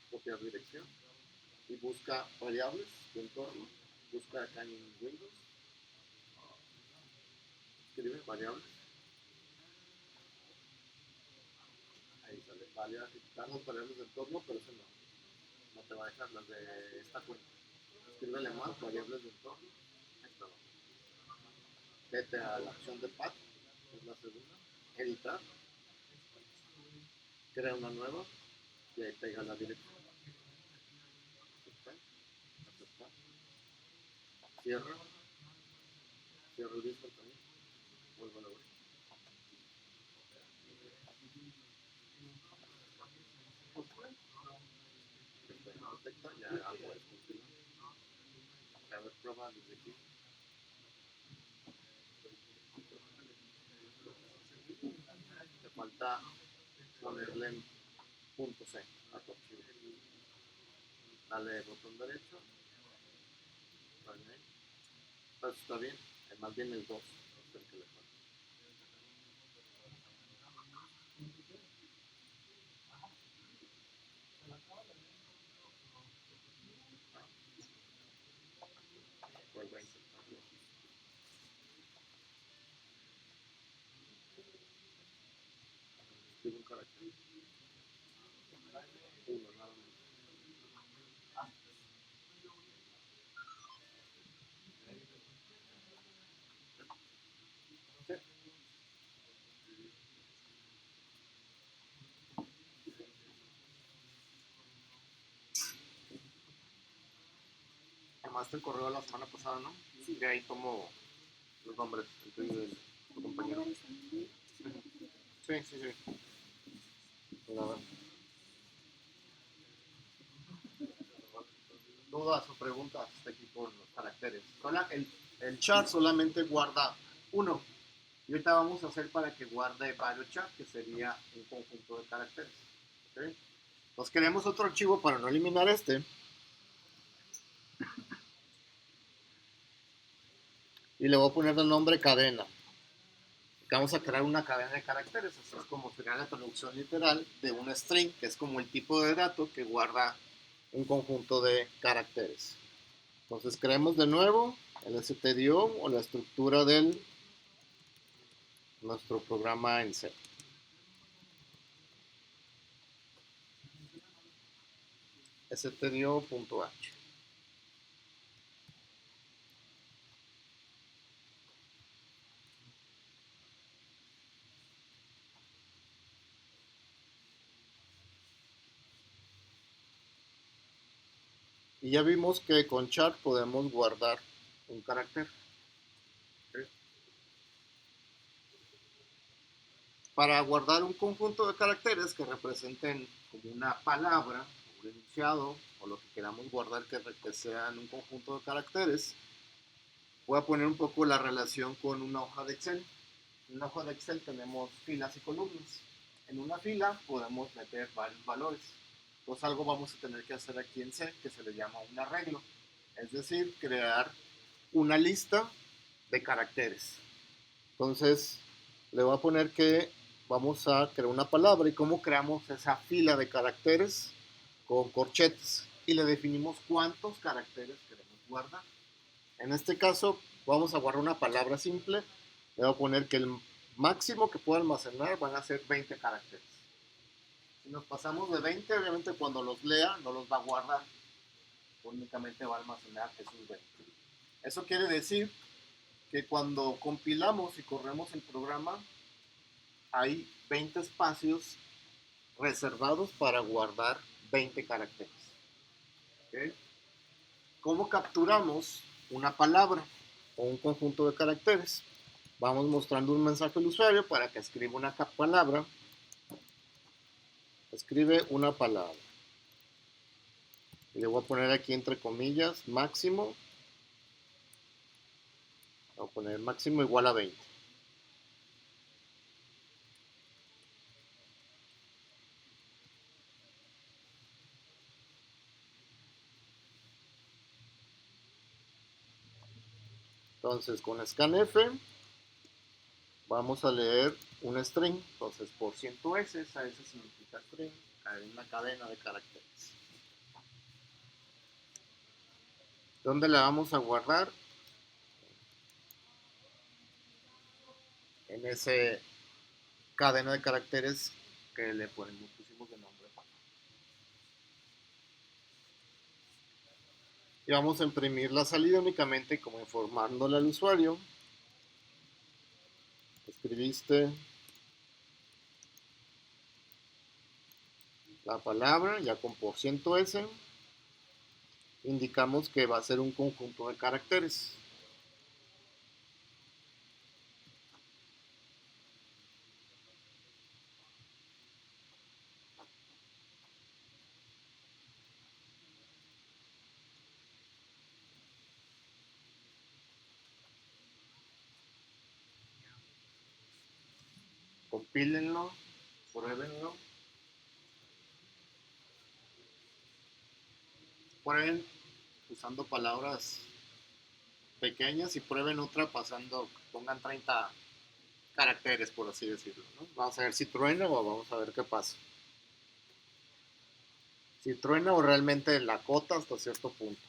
Speaker 1: copiar dirección y busca variables de entorno, busca acá en Windows, escribe variables, ahí sale las variables de entorno, pero eso no te va a dejar las de esta cuenta. Escríbele más variables de entorno, ahí está. Vete a la opción de path, que es la segunda, editar, crea una nueva y ahí pega la dirección. Aceptar, cierra, cierra el disco también, vuelvo a abrir. Detecta, ya algo es compilar. A ver, prueba desde aquí. Te falta ponerle en punto C a tu archivo. Dale botón derecho. Entonces está bien. Más bien el 2 es el que le falta. Vuelve a intentarlo. Uno, nada más. Sí. Llamaste el correo la semana pasada, ¿no? Sí. De ahí como los nombres, el tuyo y el tu compañero. Sí, sí, sí. Nada. Dudas o preguntas aquí con los caracteres. El char solamente guarda uno. Y ahorita vamos a hacer para que guarde varios char, que sería un conjunto de caracteres. ¿Okay? Entonces queremos otro archivo para no eliminar este. Y le voy a poner el nombre cadena. Vamos a crear una cadena de caracteres. Así es como sería la traducción literal de un string, que es como el tipo de dato que guarda un conjunto de caracteres. Entonces creemos de nuevo el stdio o la estructura de nuestro programa en C. stdio.h. Y ya vimos que con char podemos guardar un carácter. ¿Okay? Para guardar un conjunto de caracteres que representen como una palabra, un enunciado, o lo que queramos guardar que sean un conjunto de caracteres, voy a poner un poco la relación con una hoja de Excel. En una hoja de Excel tenemos filas y columnas. En una fila podemos meter varios valores. Entonces algo vamos a tener que hacer aquí en C que se le llama un arreglo. Es decir, crear una lista de caracteres. Entonces le voy a poner que vamos a crear una palabra y cómo creamos esa fila de caracteres con corchetes y le definimos cuántos caracteres queremos guardar. En este caso vamos a guardar una palabra simple. Le voy a poner que el máximo que pueda almacenar van a ser 20 caracteres. Si nos pasamos de 20, obviamente cuando los lea no los va a guardar, únicamente va a almacenar esos 20. Eso quiere decir que cuando compilamos y corremos el programa, hay 20 espacios reservados para guardar 20 caracteres. ¿Okay? ¿Cómo capturamos una palabra o un conjunto de caracteres? Vamos mostrando un mensaje al usuario para que escriba una palabra. Escribe una palabra. Y le voy a poner aquí entre comillas máximo. Voy a poner máximo igual a 20. Entonces con scanf vamos a leer un string. Entonces por %s, ese significa string, hay una cadena de caracteres. ¿Dónde la vamos a guardar? En ese cadena de caracteres que le pusimos de nombre. Y vamos a imprimir la salida únicamente como informándole al usuario. Escribiste la palabra ya con %s. Indicamos que va a ser un conjunto de caracteres. Compílenlo, pruébenlo. Prueben usando palabras pequeñas y prueben otra pasando, pongan 30 caracteres, por así decirlo, ¿no? Vamos a ver si truena o vamos a ver qué pasa. Si truena o realmente la cota hasta cierto punto.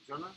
Speaker 1: funciona.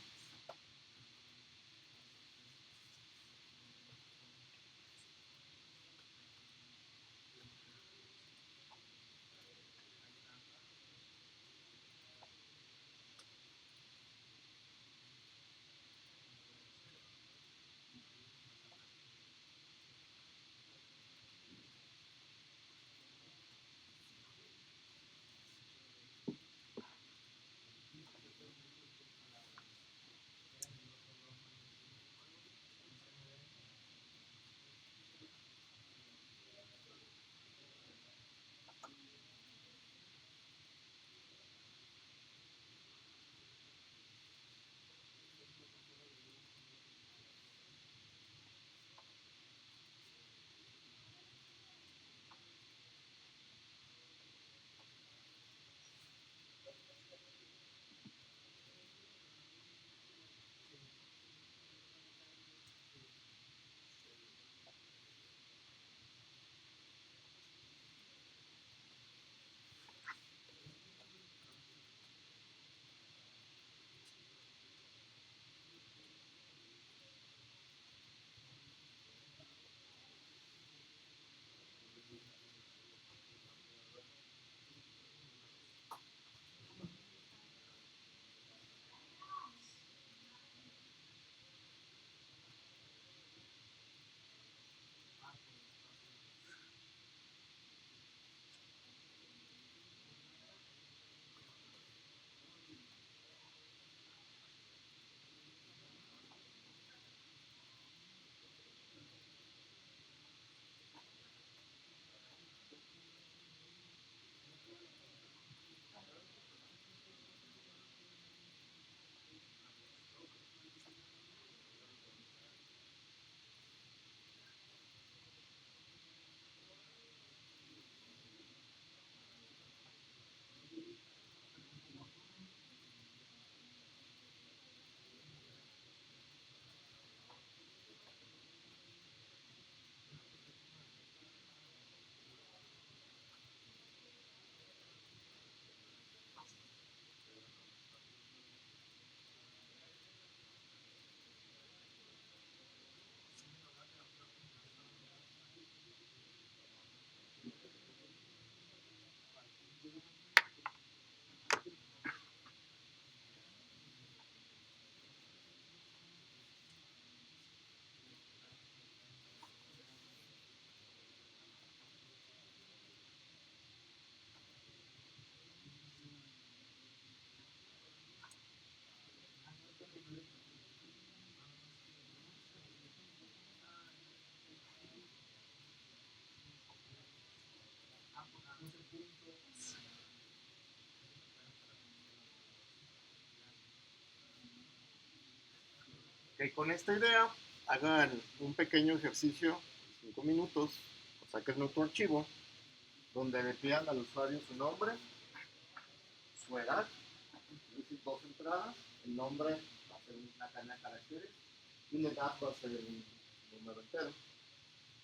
Speaker 1: Ok, con esta idea, hagan un pequeño ejercicio, 5 minutos, o saquen otro archivo, donde le pidan al usuario su nombre, su edad, es decir, dos entradas, el nombre va a ser una cadena de caracteres y la edad va a ser un número entero.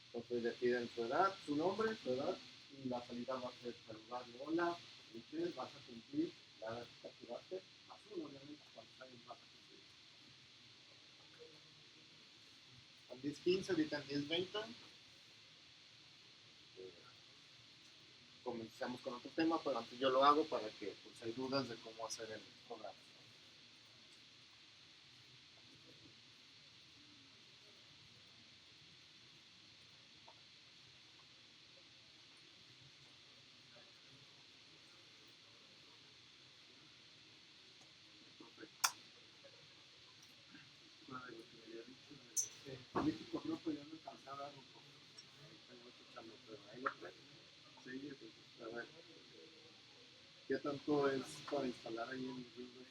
Speaker 1: Entonces le piden su edad, su nombre, su edad, y la salida va a ser saludarle, hola, ustedes vas a cumplir la edad que capturaste, más uno, obviamente, cuántos años vas a cumplir. En 10, 15, ahorita en 10, 20. Comenzamos con otro tema, pero antes yo lo hago para que pues, hay dudas de cómo hacer el programa. Político no, pues ya me cansaba un poco. Tengo que echarlo, pero ahí lo traigo. Sí, pues, a ver, ¿qué tanto es para instalar ahí en Windows?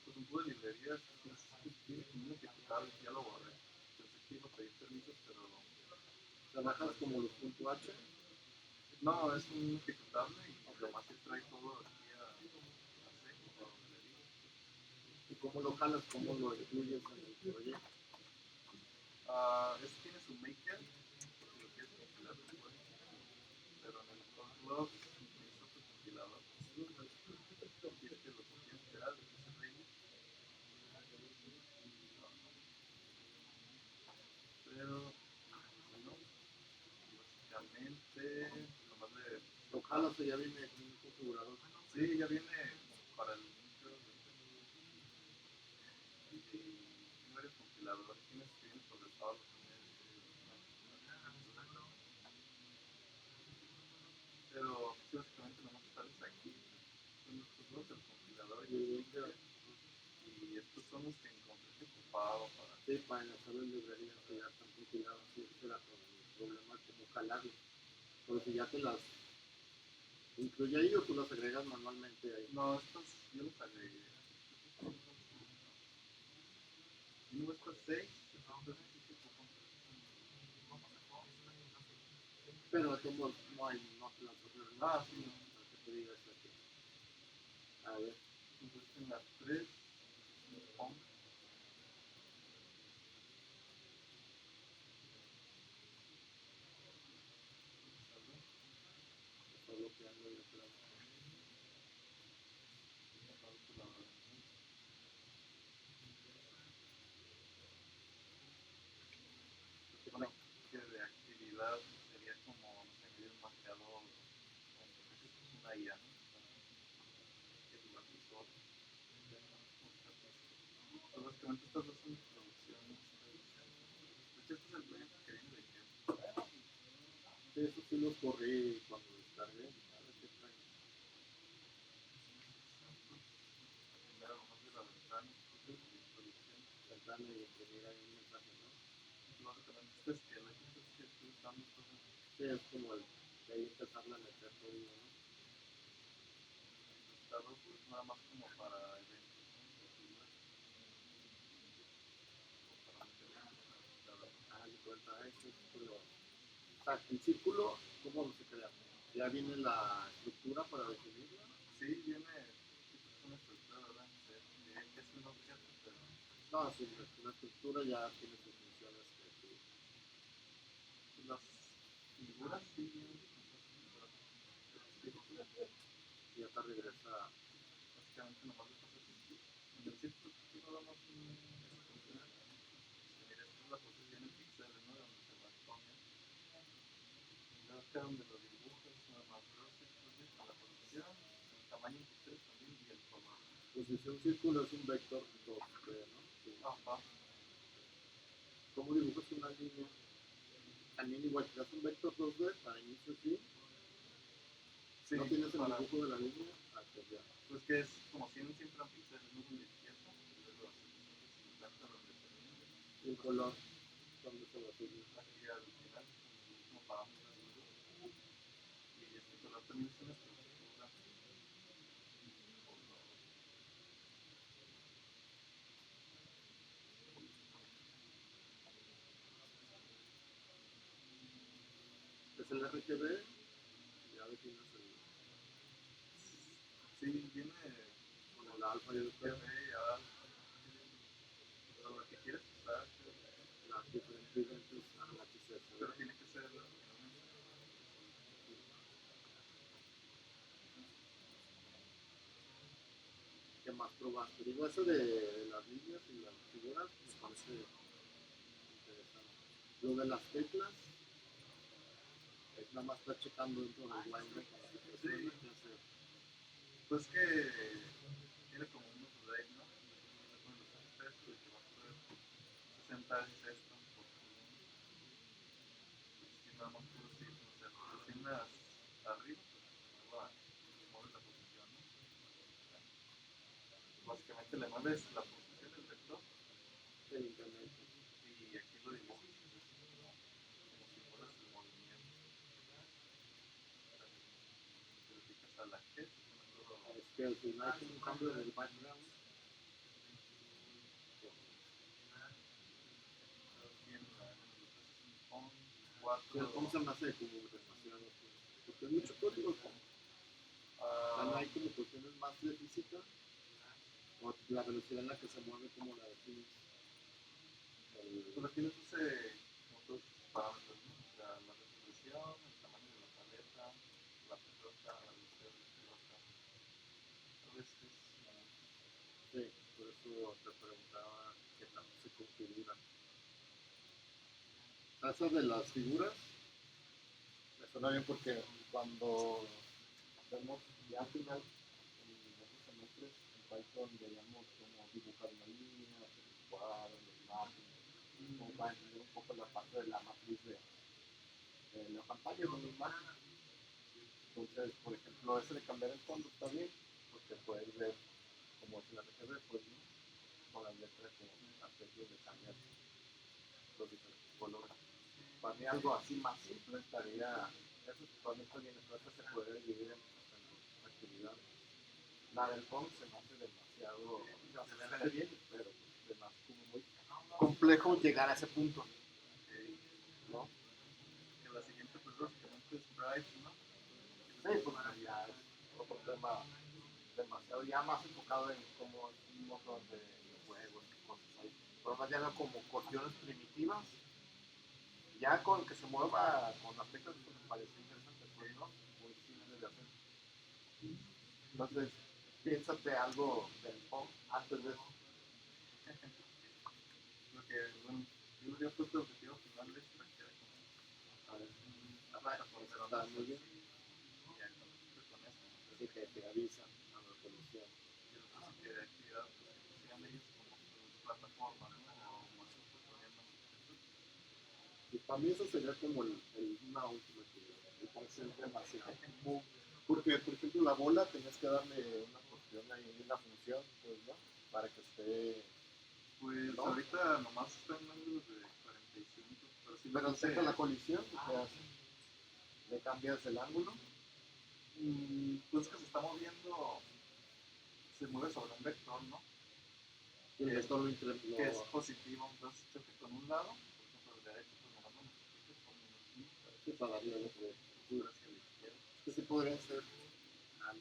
Speaker 1: Pues un poco de librerías, tiene como un ejecutable, ya lo borré. Entonces aquí iba a pedir permisos, pero trabajas como los .h. No, es un ejecutable y lo más que trae todo aquí a C, a donde le digo. ¿Y cómo lo jalas? ¿Cómo lo incluyes en el proyecto? Este tiene su maker, si lo quieres compilar después, pero en el control necesito tu compilador.
Speaker 2: Y es que lo que tienes que esperar es ese ritmo. Pero, bueno, básicamente, nomás le...
Speaker 1: Ojalá se ya viene muy configurado.
Speaker 2: Sí, ya viene para el inicio y tiene varios compiladores, tienes que ir por Estados Unidos. Pero sí, básicamente nomás sales aquí, son estos dos, el compilador y el Twitter. Y estos son los que encontré que ocupaba para...
Speaker 1: Sí, para hacer las librerías que ya están compiladas, sí, ese era todo el problema, como calarlo. Pero si ya te las incluye ahí o tú las agregas manualmente ahí.
Speaker 2: No, estas yo los agregué. Tengo estas 6,
Speaker 1: Pero de todos modos no hay, no te las agregas.
Speaker 2: Ah, sí, no.
Speaker 1: Para que te digas aquí. A ver.
Speaker 2: Entonces en las 3, home.
Speaker 1: Está bloqueando yo creo.
Speaker 2: Bueno, que de actividad sería como, no sé, medir un marcador, una IA, ¿no? Que es la persona. Pues básicamente estas dos son introducciones. De hecho, este es el proyecto que viene de que
Speaker 1: Sí, eso sí los corrí cuando descargué. A ver qué traen.
Speaker 2: primero nomás de la ventana, de la introducción.
Speaker 1: Ventana y imprimir ahí un mensaje, ¿no?
Speaker 2: Y básicamente este esqueleto es el que estoy usando todo.
Speaker 1: Sí, es como el de ahí empezarle a meter código, ¿no?
Speaker 2: Está dos, pues nada más como para eventos, ¿no? De figuras. O para meter la computadora.
Speaker 1: Ah, de cuenta, eso es lo... O sea, el círculo, ¿cómo se crea? Ya viene la estructura para definirla.
Speaker 2: Sí, viene, es una estructura, ¿verdad? Diría que es un objeto, pero
Speaker 1: No, sí, una estructura ya tiene sus funciones que tú
Speaker 2: las figuras sí vienen
Speaker 1: ya te regresa.
Speaker 2: básicamente nomás le pasas en el círculo, nada más un... Mira, esta es la posición en píxeles, ¿no? Donde se las pone. Y luego acá donde lo dibujas, nada más dos círculos con la posición, el tamaño en píxeles también y el color.
Speaker 1: Pues si un círculo es un vector 2D, ¿no? Sí.
Speaker 2: Ajá.
Speaker 1: ¿Cómo dibujas una línea? También igual te das un vector 2D para inicio, sí.
Speaker 2: Sí,
Speaker 1: No tienes el
Speaker 2: para...
Speaker 1: dibujo de la línea, pues ya.
Speaker 2: Pues que es como si siempre eran píxeles, ¿no? Donde empieza, y luego 750 donde termina.
Speaker 1: Y el color, ¿dónde se lo asigna?
Speaker 2: Aquí al final, como parámetros. Y este color también es una estructura.
Speaker 1: Es el RGB, ya defines
Speaker 2: Sí, viene
Speaker 1: con el alfa y el
Speaker 2: que
Speaker 1: beta,
Speaker 2: ve pero lo que quieres usar,
Speaker 1: las diferentes AXS.
Speaker 2: pero tiene que ser
Speaker 1: ¿Qué más probaste? Digo, eso de las líneas y las figuras me parece interesante. Lo de las teclas, es nada más estar checando dentro del Blender para que funcione, qué hacer.
Speaker 2: pues que tiene como un upgrade, ¿no? Le ponen los FPS y que va a poder 60 es esto por segundo. Si nada más puro sí, o sea, si presionas arriba, pues mueves la posición, ¿no? Básicamente le mueves la posición del vector
Speaker 1: El incremento.
Speaker 2: y aquí lo dibujas, como si mueves el movimiento. Te lo fijas a la G,
Speaker 1: Es que al final hay un cambio en el background. Pero ¿cómo se me hace como demasiado? Porque es mucho código. O sea, no hay como cuestiones más de física. O la velocidad en la que se mueve, como la defines.
Speaker 2: Pues aquí les puse como todos estos parámetros, ¿no? O sea, la resolución, el tamaño de la paleta, la pelota, la velocidad de la pelota. Tal vez
Speaker 3: eso te preguntaba qué tanto se configuran. Eso de las figuras me suena bien porque cuando vemos ya al final en esos semestres en Python veíamos cómo dibujar una línea, hacer un cuadro, la imagen, como para entender un poco la parte de la matriz de la pantalla de una imagen. Entonces, por ejemplo, ese de cambiar el fondo está bien, porque puedes ver como es el RGB, pues, ¿no? Con las letras como aspectos de cambiar los diferentes colores. Para mí algo así más simple estaría, eso para mí está bien, entonces se puede dividir en dos actividades. La del fondo se me hace demasiado, se ve bien, pero demás como muy complejo llegar a ese punto, ¿no?
Speaker 2: Que la siguiente, pues básicamente es Bright, ¿no?
Speaker 3: Sí, pues ya es otro tema demasiado ya más enfocado en cómo es un motor de juegos y cosas ahí. Pero más ya no como cuestiones primitivas, ya con que se mueva con aspectos que me parece interesante, pues no, muy simple de hacer. Entonces, piénsate algo del pop antes de eso.
Speaker 2: Lo que, bueno, yo había puesto el objetivo final de esta, que era como,
Speaker 3: A ver,
Speaker 2: una plataforma
Speaker 3: está muy bien.
Speaker 2: y ya con eso.
Speaker 3: Así que te avisa a la policía.
Speaker 2: Yo no sé si que actividad, pues que pusieran ellos como plataforma, ¿no? O más todavía más objetos.
Speaker 3: Y para mí eso sería como una última actividad. Me parece demasiado. Porque, por ejemplo, la bola tenías que darle una cuestión ahí, una función, pues, ¿no? Para que esté.
Speaker 2: Pues
Speaker 3: ¿No?
Speaker 2: ahorita nomás están ángulos de 45, pero si
Speaker 3: Pero saca la colisión, ¿qué hace? Le cambias el ángulo.
Speaker 2: pues que se está moviendo, se mueve sobre un vector, ¿no?
Speaker 3: Y el vector lo
Speaker 2: Que es positivo, entonces choque con un lado, por ejemplo, el derecho, pues me mando multipliques con menos i,
Speaker 3: Sí, para darle de
Speaker 2: pero hacia la izquierda.
Speaker 3: que sí podría ser.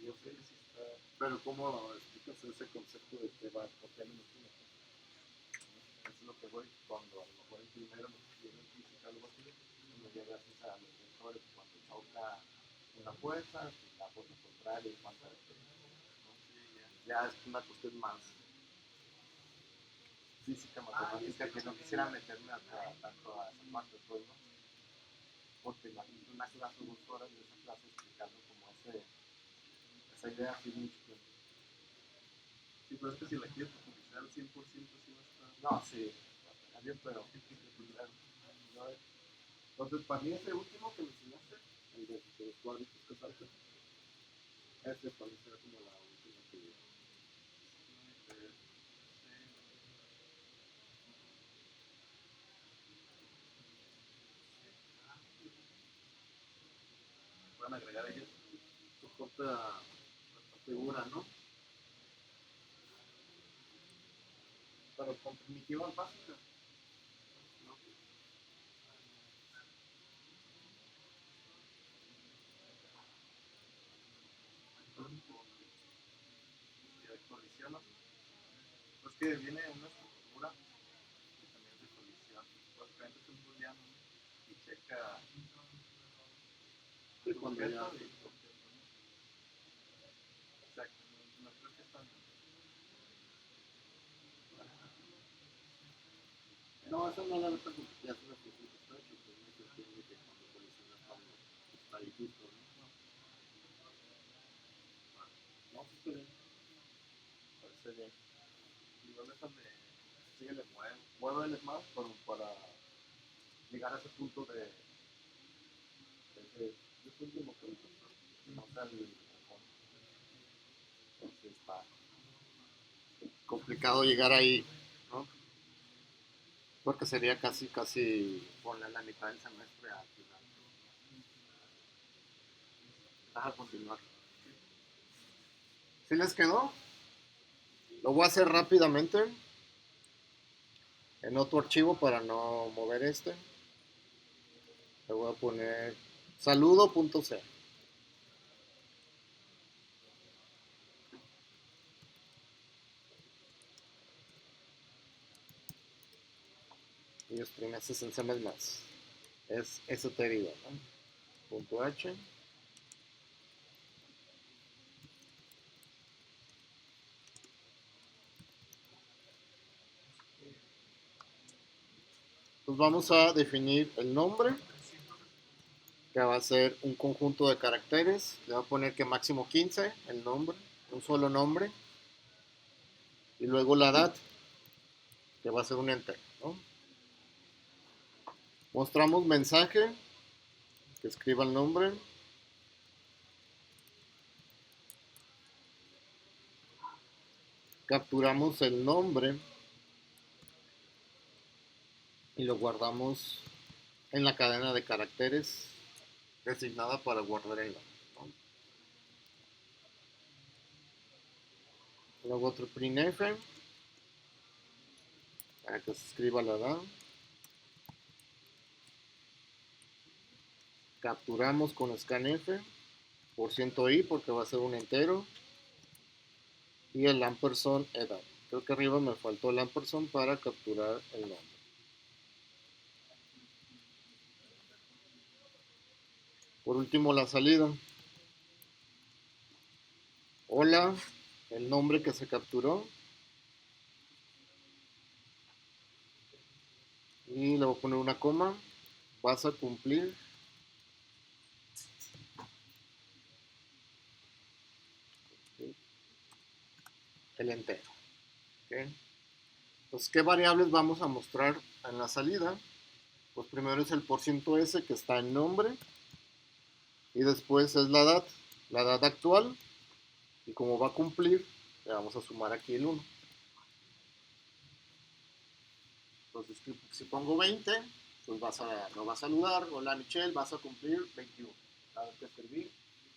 Speaker 2: Yo sé que sí está.
Speaker 3: Pero ¿cómo explicas ese concepto de que va por qué menos uno? Eso es lo que voy cuando a lo mejor en primero nos tienen física algo así, cuando llegas a los vectores, cuando choca una fuerza, la fuerza contraria y cuánta ¿no?
Speaker 2: Sí,
Speaker 3: Ya es una cuestión más física, matemática, que no quisiera meterme tanto a esa parte, pues, ¿no? Porque imagínate una clase de 2 horas de esa clase explicando como esa idea así muy chiquita.
Speaker 2: sí, pero es que si la quieres profundizar al 100% sí va a estar.
Speaker 3: No, sí, bien, pero ¿no? Entonces, para mí ese último que me enseñaste, el de los cuadritos que saltan, ese para mí será como la última actividad.
Speaker 2: Pueden agregar ellos.
Speaker 3: Soporta la figura, ¿no? Pero con primitivas básicas. ¿No?
Speaker 2: De colisión, ¿no? Pues que viene una estructura que también es de colisión. Básicamente es un booleano, ¿no? Y checa
Speaker 3: Sí,
Speaker 2: tu
Speaker 3: cuando
Speaker 2: objeto
Speaker 3: ya.
Speaker 2: y tu objeto, ¿no? Exacto, no creo que están.
Speaker 3: No, eso no la verdad ya es una función que está hecha, pues no se entiende que cuando colisionas cuando está ahí justo, ¿no? No, sí está bien. Parece bien.
Speaker 2: Y luego esas de.
Speaker 3: Síguele, muéveles más para llegar a ese punto de ese último que no sea el entonces está complicado llegar ahí, ¿no? Porque sería casi poner la mitad del semestre al final. Vas a continuar. ¿Sí les quedó? Lo voy a hacer rápidamente en otro archivo para no mover este. Le voy a poner saludo.c. Y los trimestres en C++. Es esotérico, ¿no? Punto H. Pues vamos a definir el nombre, que va a ser un conjunto de caracteres. Le voy a poner que máximo 15, el nombre, un solo nombre. Y luego la edad, que va a ser un enter, ¿no? Mostramos mensaje, que escriba el nombre. Capturamos el nombre y lo guardamos en la cadena de caracteres designada para guardar el nombre, ¿no? Luego otro printf para que se escriba la edad. Capturamos con scanf %i porque va a ser un entero y el ampersand edad. Creo que arriba me faltó el ampersand para capturar el nombre. Por último la salida. Hola, el nombre que se capturó. Y le voy a poner una coma. Vas a cumplir el entero. ¿Okay? Entonces, ¿qué variables vamos a mostrar en la salida? Pues primero es el %s que está en nombre y después es la edad actual, y como va a cumplir, le vamos a sumar aquí el 1. Entonces, si pongo 20, pues lo va a saludar, hola Michelle, vas a cumplir 21. Cada vez que escribir,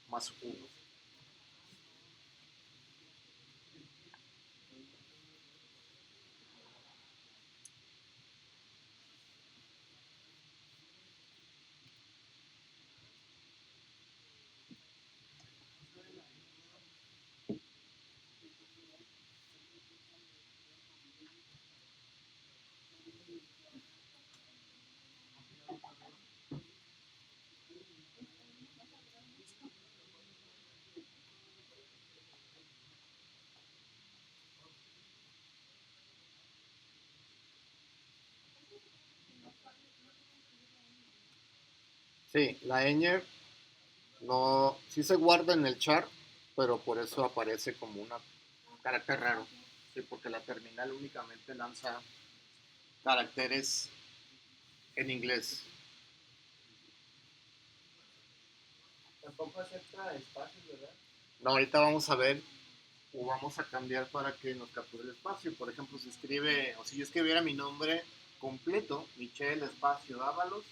Speaker 3: más 1. Sí, la Eñer no, sí se guarda en el char, pero por eso aparece como un carácter raro. Sí, porque la terminal únicamente lanza caracteres en inglés.
Speaker 4: Tampoco acepta espacios, ¿verdad?
Speaker 3: No, ahorita vamos a ver o vamos a cambiar para que nos capture el espacio. Por ejemplo, si escribe, o si yo escribiera mi nombre completo, Michelle espacio Ábalos,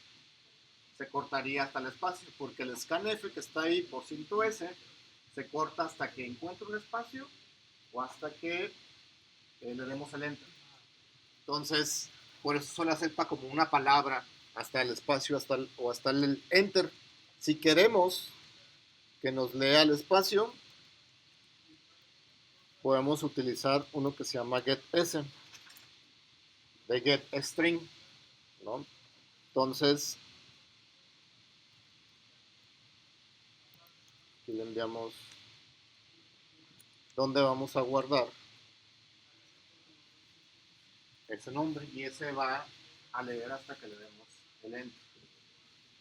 Speaker 3: se cortaría hasta el espacio, porque el scanf que está ahí por %s se corta hasta que encuentre un espacio o hasta que le demos el enter. Entonces, por eso solo acepta como una palabra hasta el espacio o hasta el enter. Si queremos que nos lea el espacio, podemos utilizar uno que se llama getS, de getString, ¿no? Entonces, aquí le enviamos dónde vamos a guardar ese nombre y ese va a leer hasta que le demos el enter.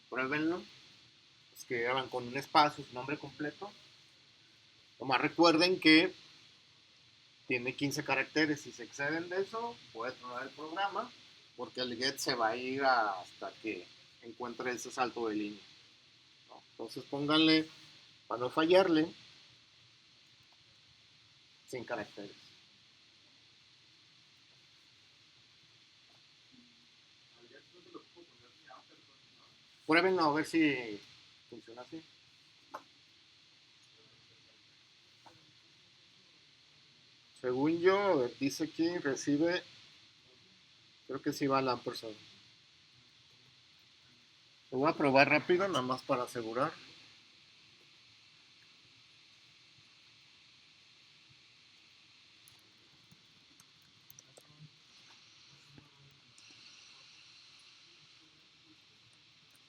Speaker 3: Pruébenlo, escriban con un espacio su nombre completo. Nomás recuerden que tiene 15 caracteres. Si se exceden de eso, puede tronar el programa porque el get se va a ir hasta que encuentre ese salto de línea, ¿no? Entonces pónganle, para no fallarle, 100 caracteres. Pruébenlo a ver si funciona así. Según yo, dice aquí, recibe, creo que sí va al ampersand. Lo voy a probar rápido, nada más para asegurar.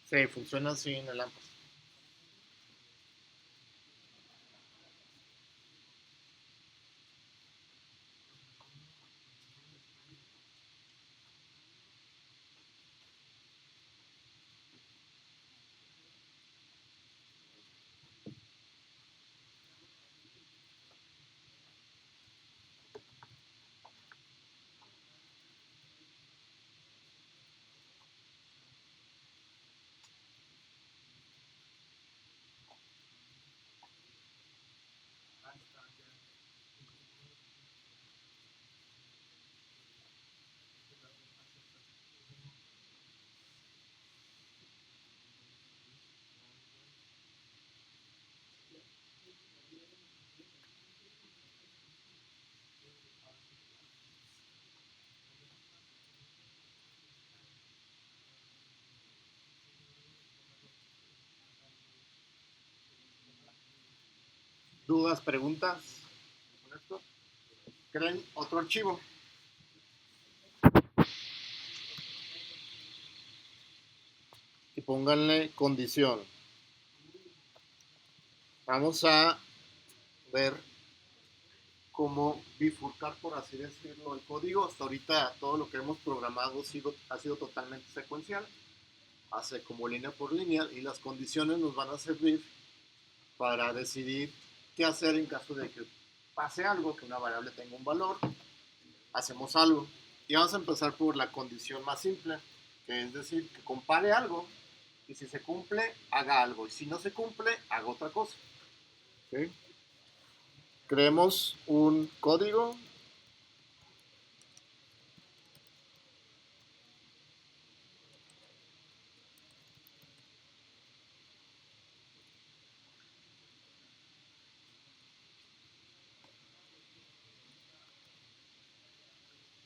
Speaker 3: Sí, funciona así en el ampersand.
Speaker 1: ¿Dudas, preguntas con esto? ¿Creen otro archivo? Y pónganle condición. Vamos a ver cómo bifurcar, por así decirlo, el código. Hasta ahorita todo lo que hemos programado ha sido totalmente secuencial, hace como línea por línea, y las condiciones nos van a servir para decidir qué hacer en caso de que pase algo, que una variable tenga un valor, hacemos algo. Y vamos a empezar por la condición más simple, que es decir, que compare algo, y si se cumple, haga algo, y si no se cumple, haga otra cosa. ¿Okay? Creemos un código.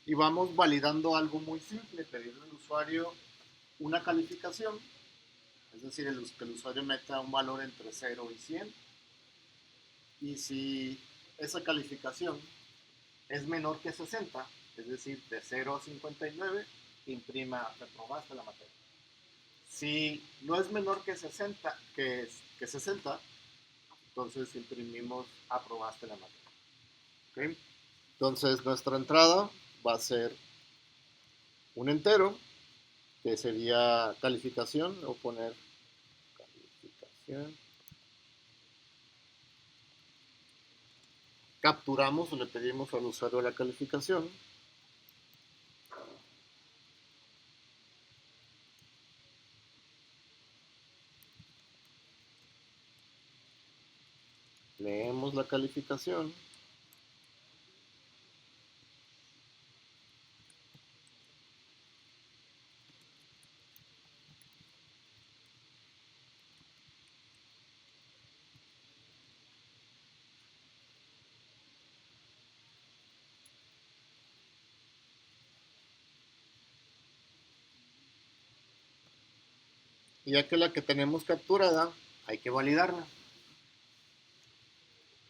Speaker 1: Y vamos validando algo muy simple, pedirle al usuario una calificación, es decir, que el usuario meta un valor entre 0 y 100, y si esa calificación es menor que 60, es decir, de 0 a 59, imprima reprobaste la materia. Si no es menor que 60, que 60, entonces imprimimos aprobaste la materia. ¿Okay? Entonces nuestra entrada va a ser un entero, que sería calificación, o poner calificación. Capturamos o le pedimos al usuario la calificación. Leemos la calificación. Y ya que la que tenemos capturada, hay que validarla.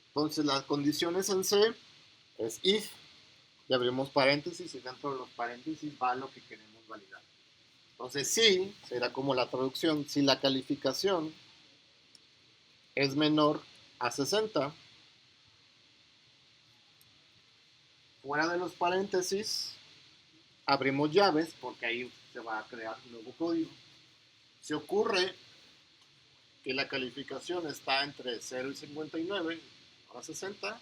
Speaker 1: Entonces las condiciones en C es if, y abrimos paréntesis, y dentro de los paréntesis va lo que queremos validar. Entonces si, será como la traducción, si la calificación es menor a 60, fuera de los paréntesis, abrimos llaves, porque ahí se va a crear un nuevo código. Si ocurre que la calificación está entre 0 y 59, a 60,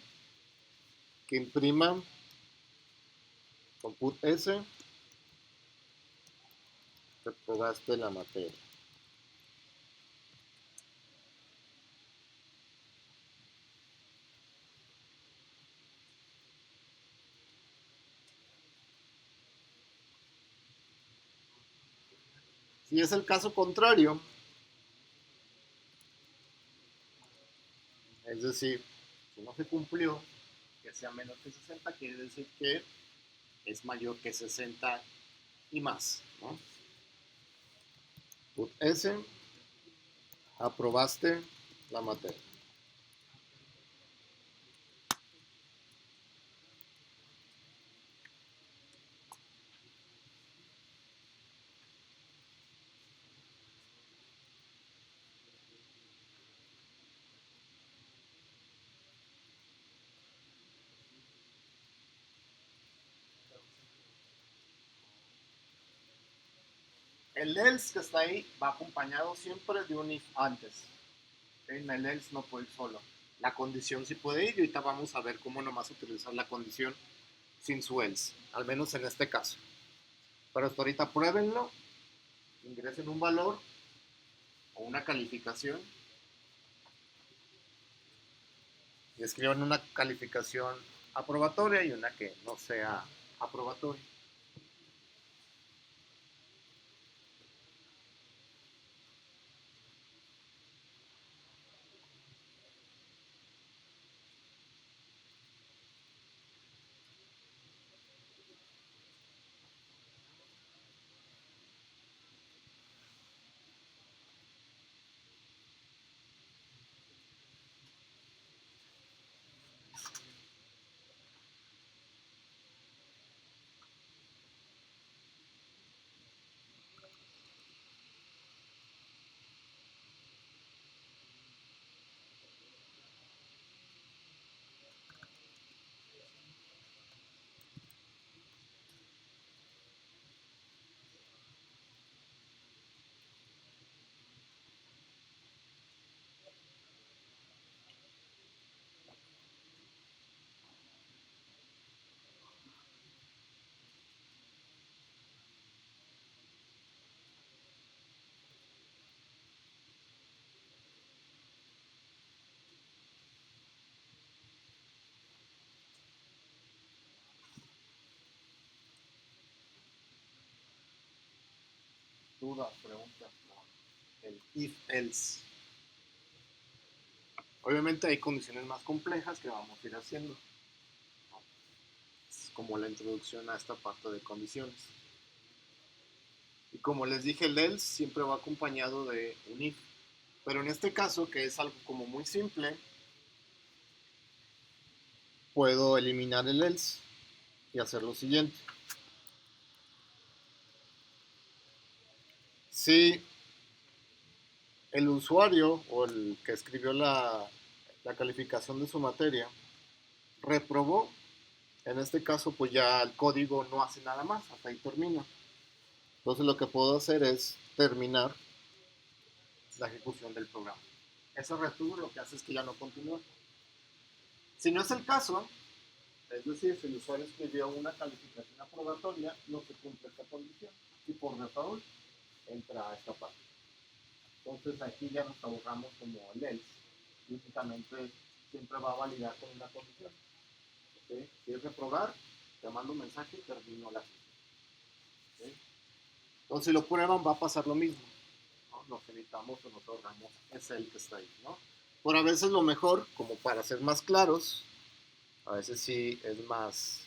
Speaker 1: que imprima con put S, reprobaste la materia. Si es el caso contrario, es decir, si no se cumplió, que sea menor que 60, quiere decir que es mayor que 60 y más, ¿no? Put S, aprobaste la materia. El else que está ahí va acompañado siempre de un if antes. En el else no puede ir solo. La condición sí puede ir, y ahorita vamos a ver cómo nomás utilizar la condición sin su else, al menos en este caso. Pero hasta ahorita pruébenlo, ingresen un valor o una calificación y escriban una calificación aprobatoria y una que no sea aprobatoria. dudas, preguntas, ¿no? El if-else. Obviamente hay condiciones más complejas que vamos a ir haciendo, ¿no? Es como la introducción a esta parte de condiciones. Y como les dije, el else siempre va acompañado de un if. Pero en este caso, que es algo como muy simple, puedo eliminar el else y hacer lo siguiente. Si el usuario o el que escribió la calificación de su materia reprobó, en este caso pues ya el código no hace nada más, hasta ahí termina. Entonces lo que puedo hacer es terminar la ejecución del programa. Ese return lo que hace es que ya no continúa. Si no es el caso, es decir, si el usuario escribió una calificación aprobatoria, no se cumple esta condición. Y por default entra a esta parte. Entonces aquí ya nos ahorramos como el else. Y únicamente siempre va a validar con una condición. ¿Okay? Si es reprobar, te mando un mensaje y termino la sesión. ¿Okay? Entonces si lo prueban va a pasar lo mismo, ¿no? Nos evitamos o nos ahorramos ese el que está ahí, ¿no? Por a veces lo mejor, como para ser más claros, a veces sí es más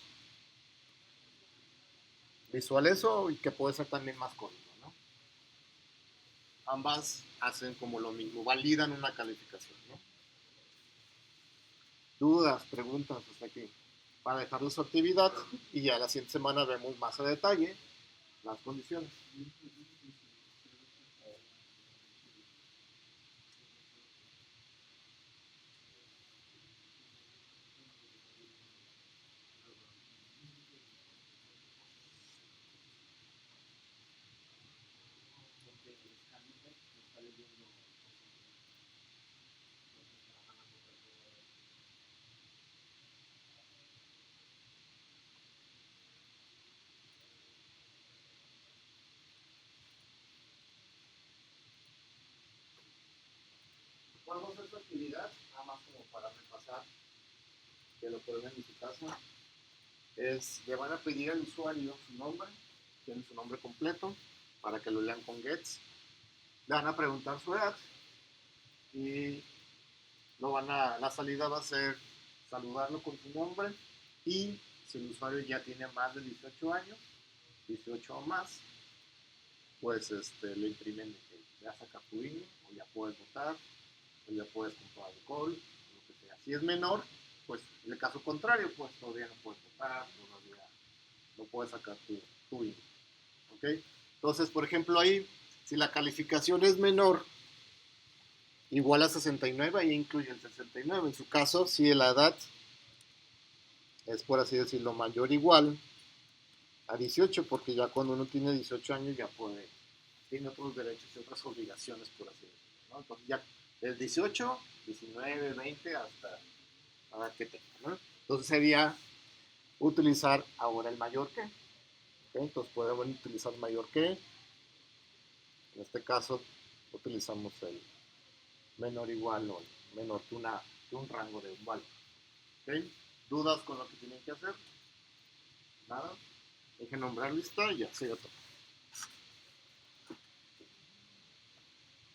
Speaker 1: visual eso y que puede ser también más código, ¿no? Ambas hacen como lo mismo, validan una calificación, ¿no? Dudas, preguntas hasta aquí. Para dejarles su actividad y ya la siguiente semana vemos más a detalle las condiciones. Vamos a hacer su actividad, nada más como para repasar que lo pueden en su casa. Le van a pedir al usuario su nombre, tienen su nombre completo, para que lo lean con gets. Le van a preguntar su edad y la salida va a ser saludarlo con su nombre y si el usuario ya tiene más de 18 años, 18 o más, pues le imprimen de que ya saca tu INE o ya puedes votar o ya puedes comprar alcohol, lo que sea. Si es menor, pues en el caso contrario, pues todavía no puedes votar, todavía no puedes sacar tu INE. ¿Ok? Entonces, por ejemplo, ahí, si la calificación es menor, igual a 69, ahí incluye el 69. En su caso, si la edad es, por así decirlo, mayor o igual a 18, porque ya cuando uno tiene 18 años ya tiene otros derechos y otras obligaciones, por así decirlo, ¿no? Entonces ya del 18, 19, 20 hasta a ver qué tenga, ¿no? Entonces sería utilizar ahora el mayor que. ¿Okay? Entonces podemos utilizar mayor que. En este caso utilizamos el menor igual o menor que un rango de un valor. ¿Okay? ¿Dudas con lo que tienen que hacer? Nada. Dejen nombrar lista y ya, sigue todo.